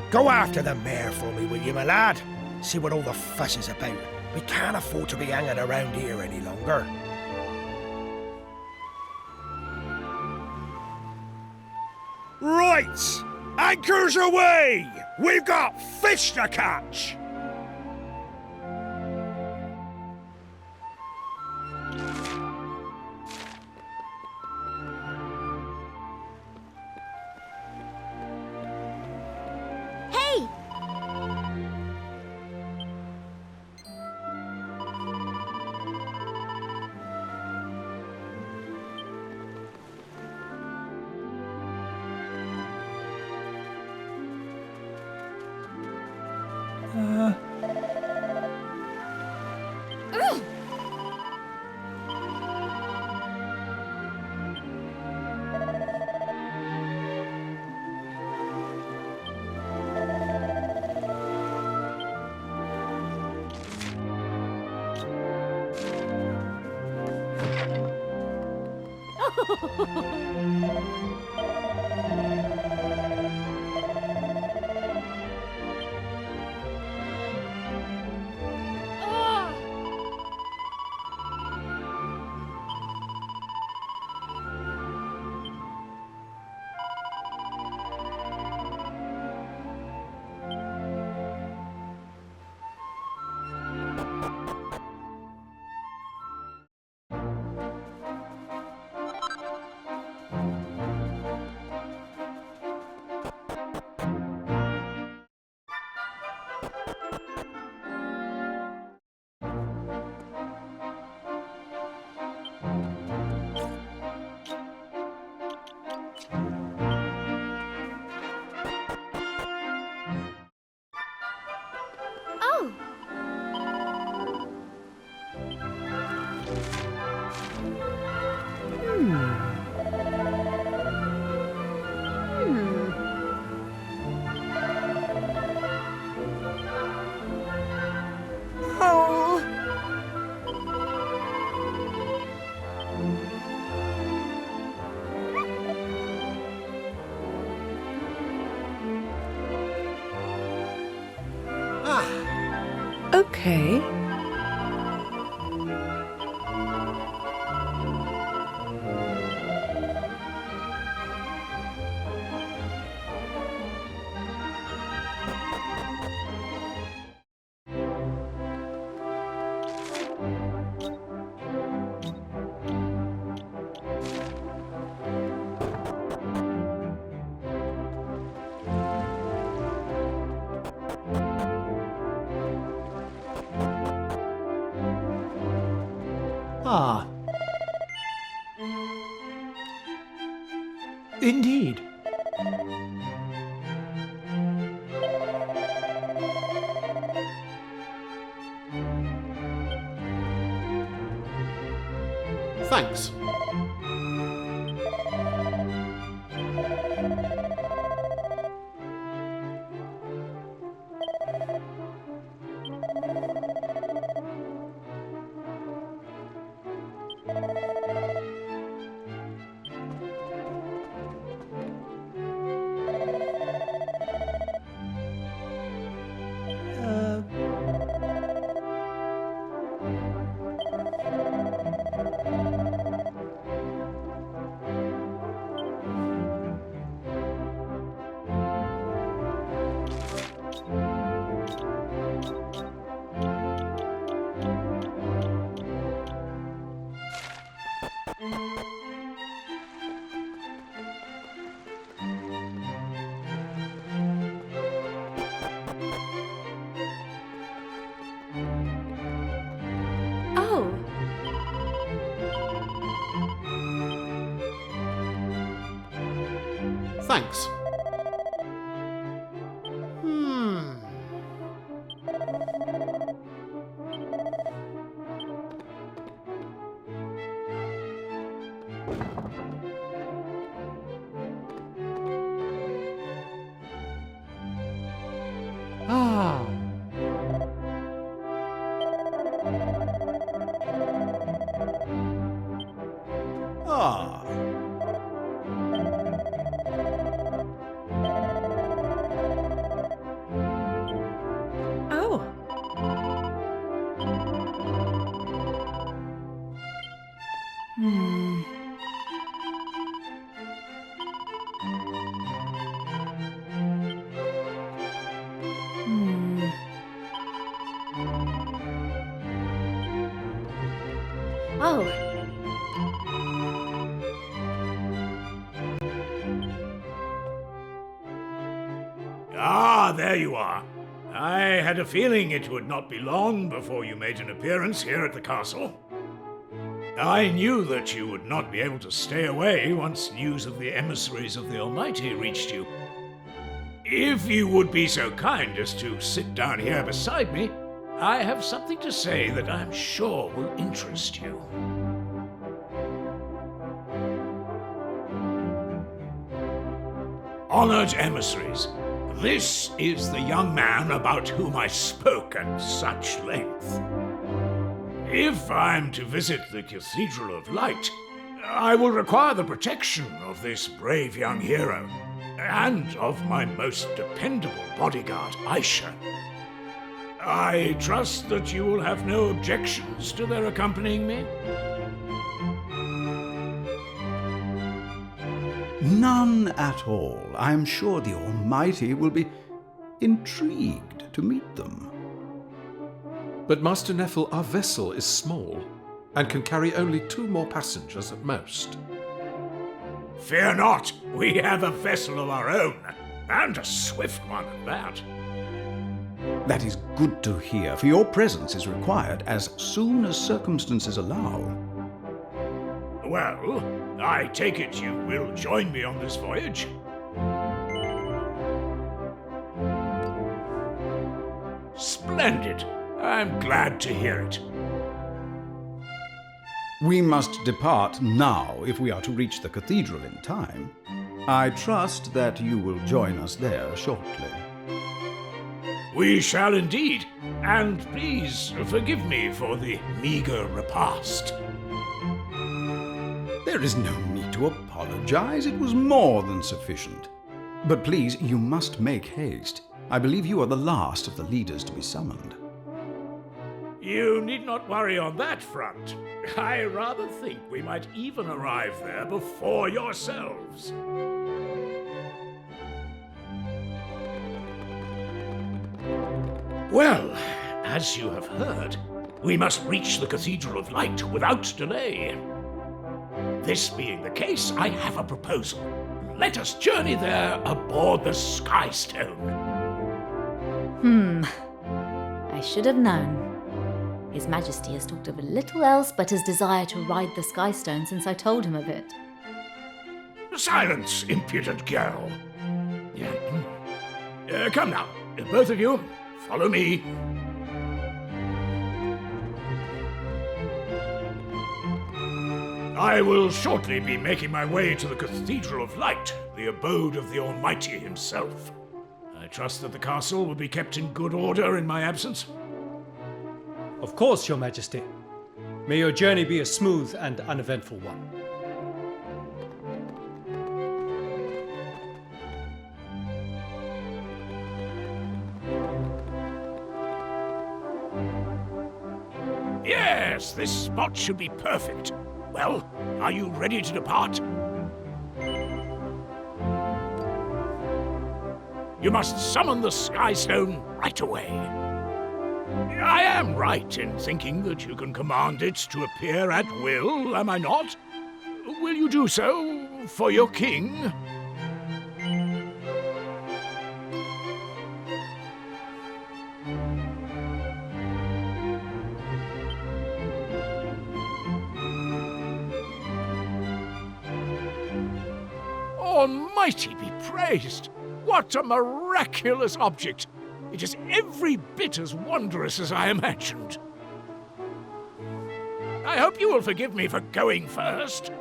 [SPEAKER 17] Go after the mayor for me, will you, my lad? See what all the fuss is about. We can't afford to be hanging around here any longer. Right! Anchors away! We've got fish to catch!
[SPEAKER 3] Hey! Oh!
[SPEAKER 4] Oh!
[SPEAKER 8] Okay.
[SPEAKER 1] Ah. Indeed. Thanks.
[SPEAKER 8] Oh.
[SPEAKER 1] Thanks. Ah.
[SPEAKER 9] Ah.
[SPEAKER 8] Oh.
[SPEAKER 5] Hmm. Hmm. Oh.
[SPEAKER 1] Ah, there you are. I had a feeling it would not be long before you made an appearance here at the castle. I knew that you would not be able to stay away once news of the emissaries of the Almighty reached you. If you would be so kind as to sit down here beside me, I have something to say that I'm sure will interest you. Honored emissaries, this is the young man about whom I spoke at such length. If I'm to visit the Cathedral of Light, I will require the protection of this brave young hero, and of my most dependable bodyguard, Aisha. I trust that you will have no objections to their accompanying me?
[SPEAKER 18] None at all. I am sure the Almighty will be intrigued to meet them.
[SPEAKER 19] But Master Neffel, our vessel is small and can carry only 2 more passengers at most.
[SPEAKER 1] Fear not, we have a vessel of our own, and a swift one at that.
[SPEAKER 18] That is good to hear, for your presence is required as soon as circumstances allow.
[SPEAKER 1] Well, I take it you will join me on this voyage? Splendid. I'm glad to hear it.
[SPEAKER 18] We must depart now if we are to reach the cathedral in time. I trust that you will join us there shortly.
[SPEAKER 1] We shall indeed, and please forgive me for the meager repast.
[SPEAKER 18] There is no need to apologize. It was more than sufficient. But please, you must make haste. I believe you are the last of the leaders to be summoned.
[SPEAKER 1] You need not worry on that front. I rather think we might even arrive there before yourselves. Well, as you have heard, we must reach the Cathedral of Light without delay. This being the case, I have a proposal. Let us journey there aboard the Skystone.
[SPEAKER 5] I should have known. His Majesty has talked of little else but his desire to ride the Skystone since I told him of it.
[SPEAKER 1] Silence, impudent girl. Come now, both of you, follow me. I will shortly be making my way to the Cathedral of Light, the abode of the Almighty himself. I trust that the castle will be kept in good order in my absence.
[SPEAKER 20] Of course, Your Majesty. May your journey be a smooth and uneventful one.
[SPEAKER 1] Yes, this spot should be perfect. Well, are you ready to depart? You must summon the Skystone right away. I am right in thinking that you can command it to appear at will, am I not? Will you do so for your king? Almighty be praised! What a miraculous object! It is every bit as wondrous as I imagined. I hope you will forgive me for going first.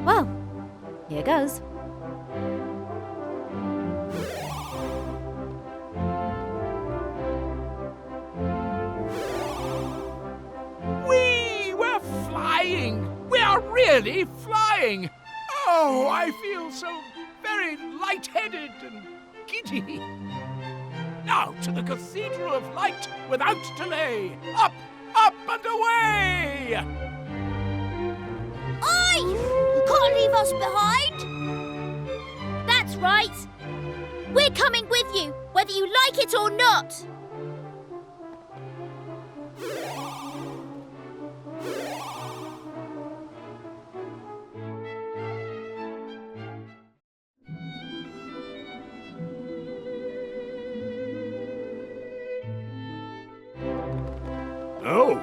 [SPEAKER 5] Well, here goes.
[SPEAKER 1] Really flying! Oh, I feel so very light-headed and giddy. Now to the Cathedral of Light without delay. Up, up and away!
[SPEAKER 4] Oi! You can't leave us behind!
[SPEAKER 3] That's right. We're coming with you, whether you like it or not.
[SPEAKER 1] Oh.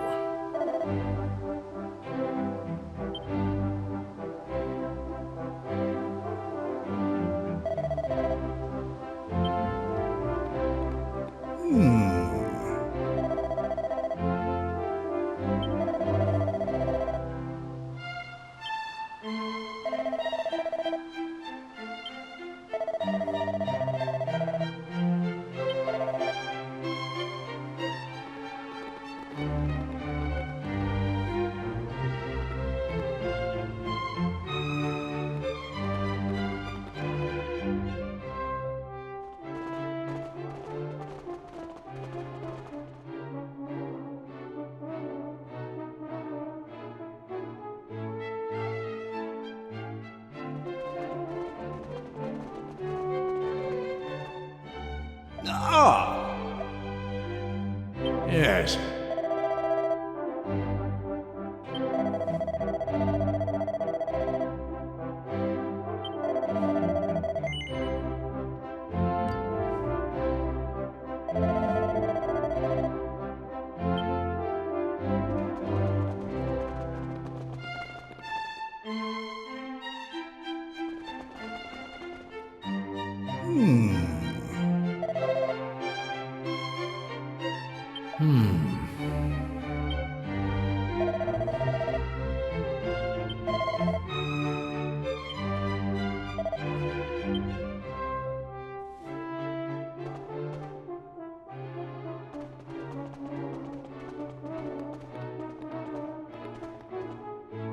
[SPEAKER 1] Yes.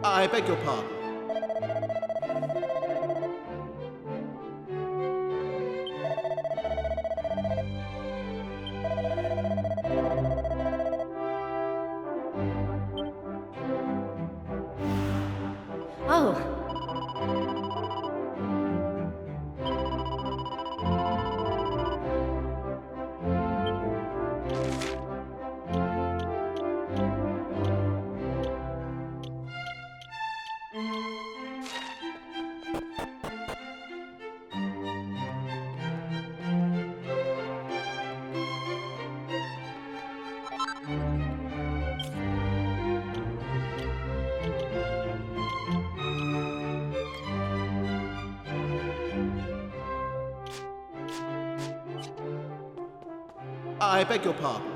[SPEAKER 10] I beg your pardon.
[SPEAKER 15] Oh.
[SPEAKER 10] I beg your pardon.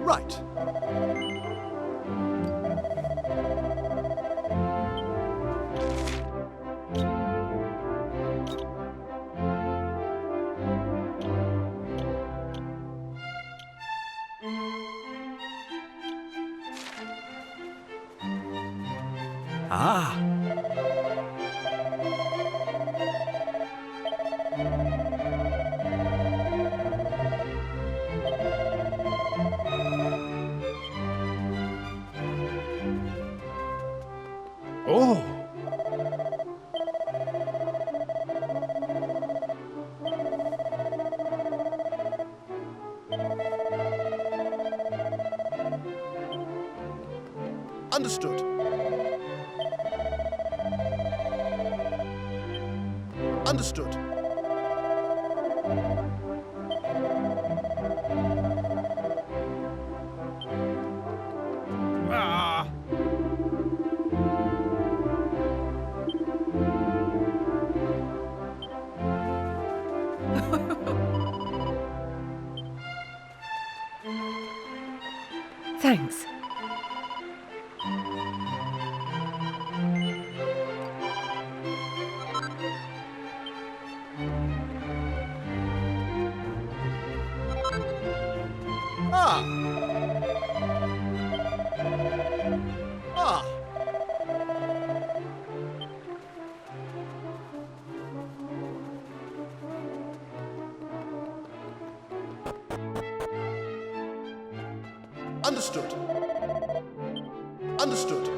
[SPEAKER 10] Right.
[SPEAKER 16] Ah.
[SPEAKER 1] Oh.
[SPEAKER 10] Understood. Understood.
[SPEAKER 16] Ah.
[SPEAKER 5] Thanks.
[SPEAKER 10] Ah. Ah. Understood. Understood.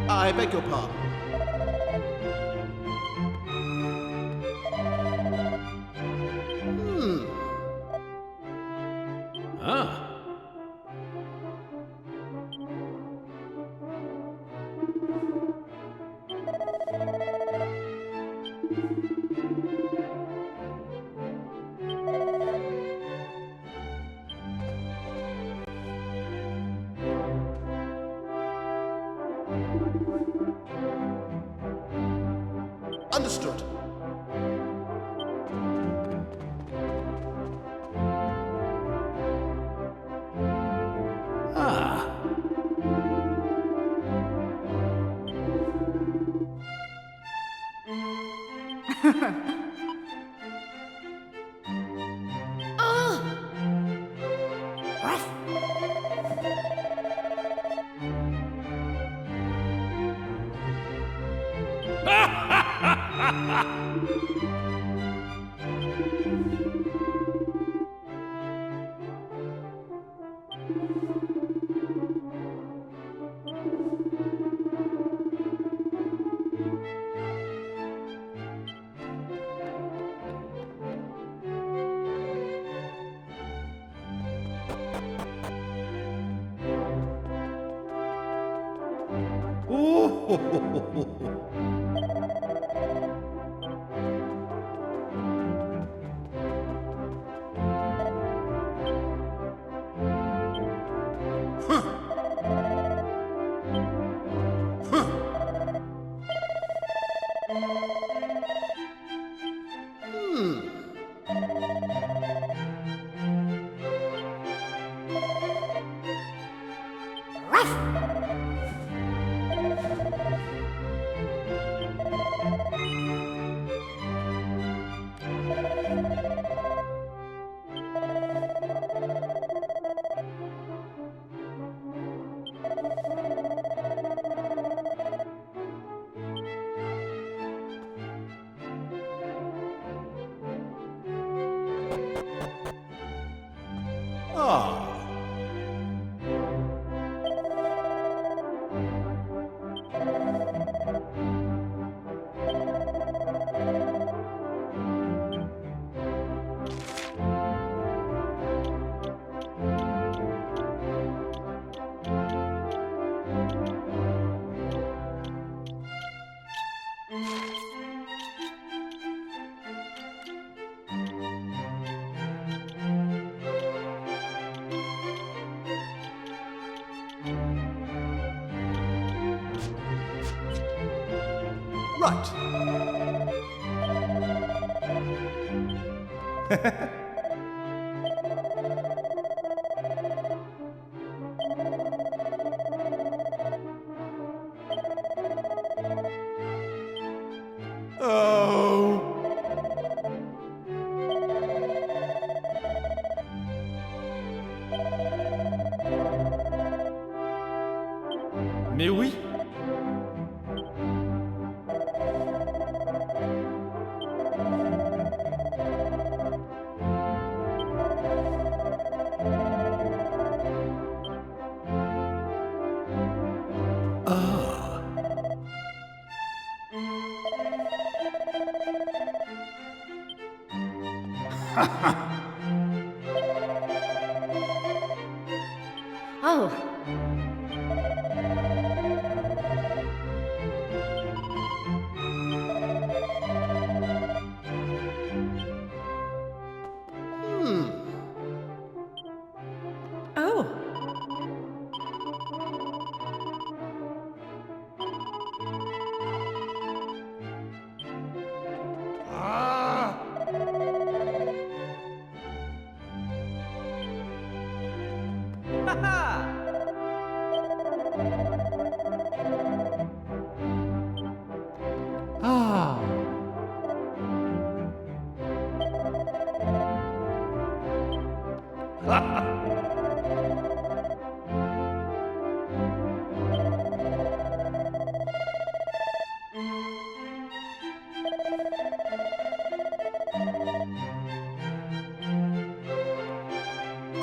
[SPEAKER 10] I beg your pardon. Understood. Right.
[SPEAKER 11] Mais oui.
[SPEAKER 5] Oh.
[SPEAKER 15] Oh.
[SPEAKER 19] Ah.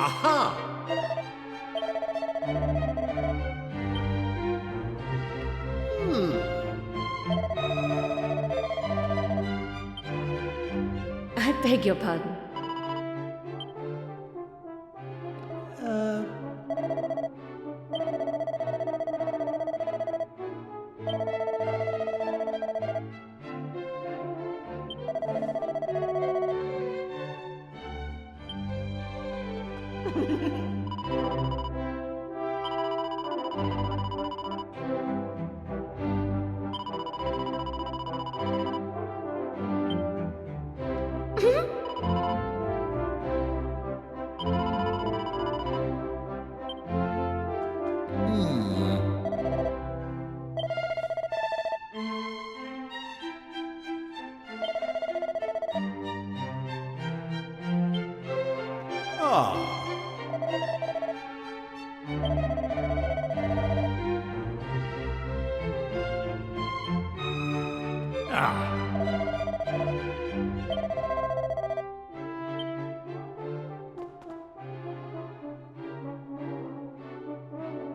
[SPEAKER 9] Aha!
[SPEAKER 15] I beg your pardon.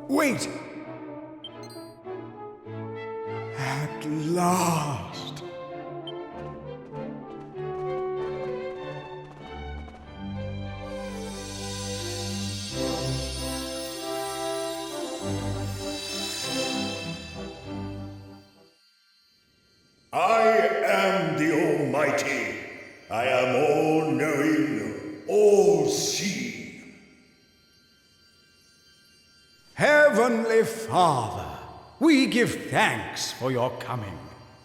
[SPEAKER 6] Wait! At last!
[SPEAKER 9] I am the Almighty. I am all-knowing, all-seeing.
[SPEAKER 6] Heavenly Father, we give thanks for your coming.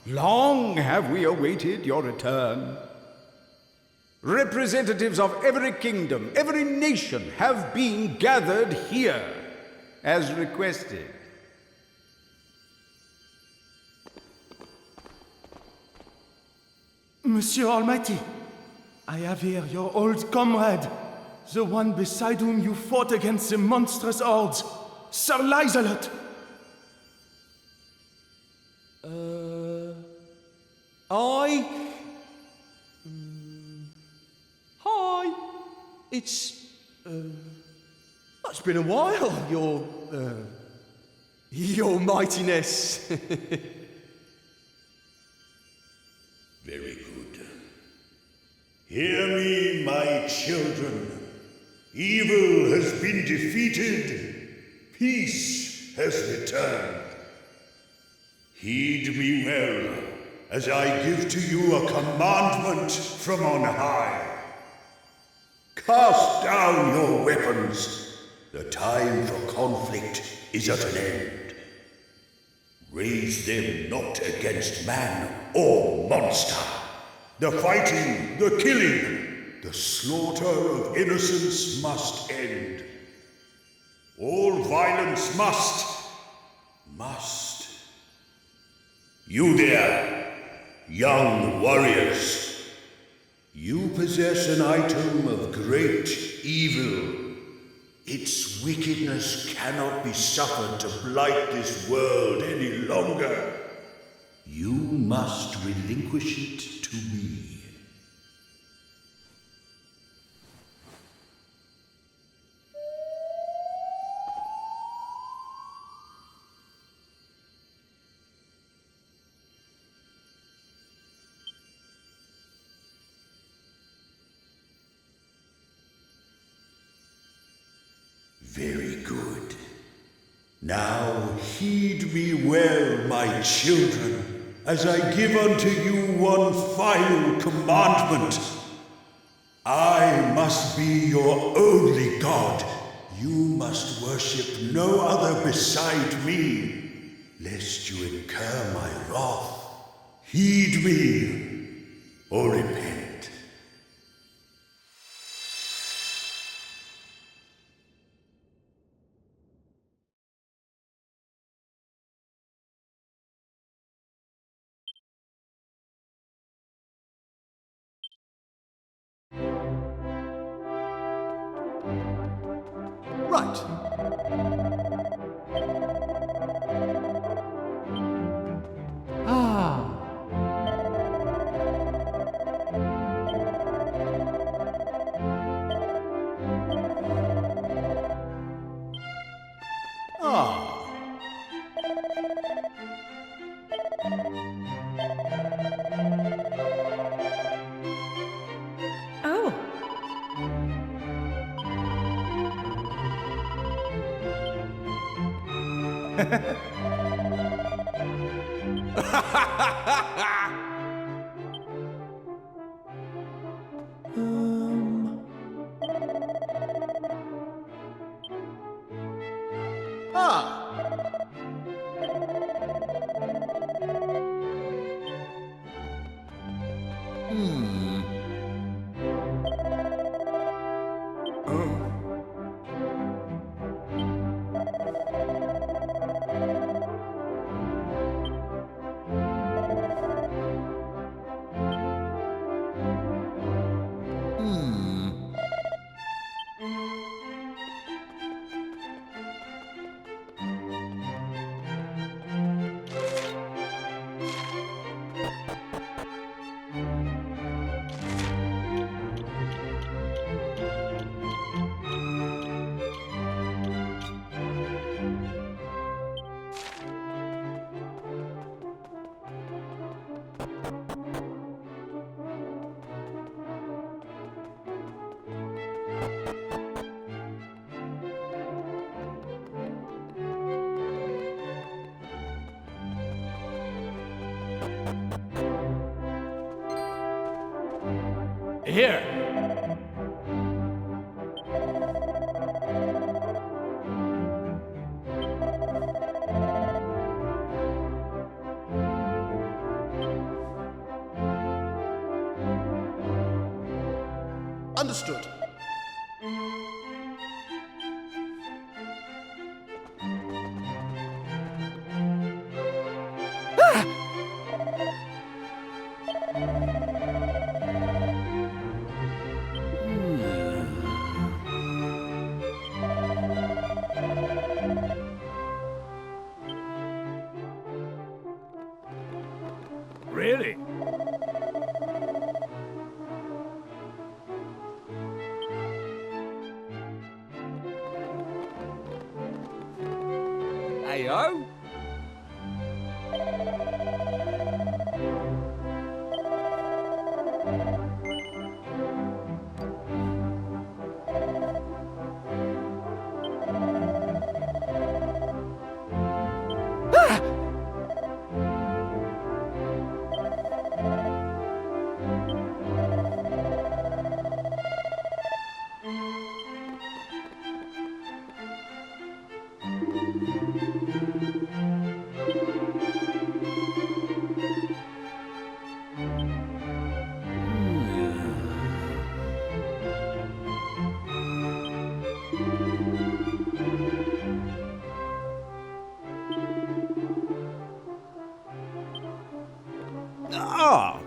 [SPEAKER 6] Long have we awaited your return. Representatives of every kingdom, every nation have been gathered here, as requested.
[SPEAKER 21] Monsieur Almighty, I have here your old comrade, the one beside whom you fought against the monstrous hordes, Sir Lizelot.
[SPEAKER 22] Hi. It's been a while, your mightiness.
[SPEAKER 9] Very good. Hear me, my children. Evil has been defeated. Peace has returned. Heed me well, as I give to you a commandment from on high. Cast down your weapons. The time for conflict is at an end. Raise them not against man or monster. The fighting, the killing, the slaughter of innocents must end. All violence must. You there, young warriors, you possess an item of great evil. Its wickedness cannot be suffered to blight this world any longer. You must relinquish it to me. Now heed me well, my children, as I give unto you one final commandment. I must be your only God. You must worship no other beside me, lest you incur my wrath. Heed me, or repent.
[SPEAKER 10] Right.
[SPEAKER 15] Oh.
[SPEAKER 1] Here.
[SPEAKER 10] Understood.
[SPEAKER 1] Really?
[SPEAKER 2] Ayo?
[SPEAKER 16] Ah!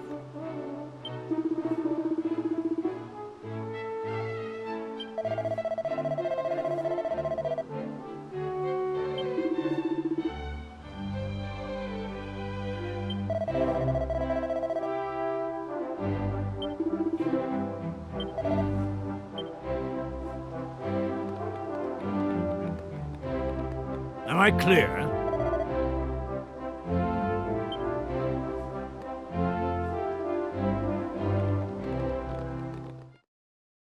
[SPEAKER 1] Am I clear?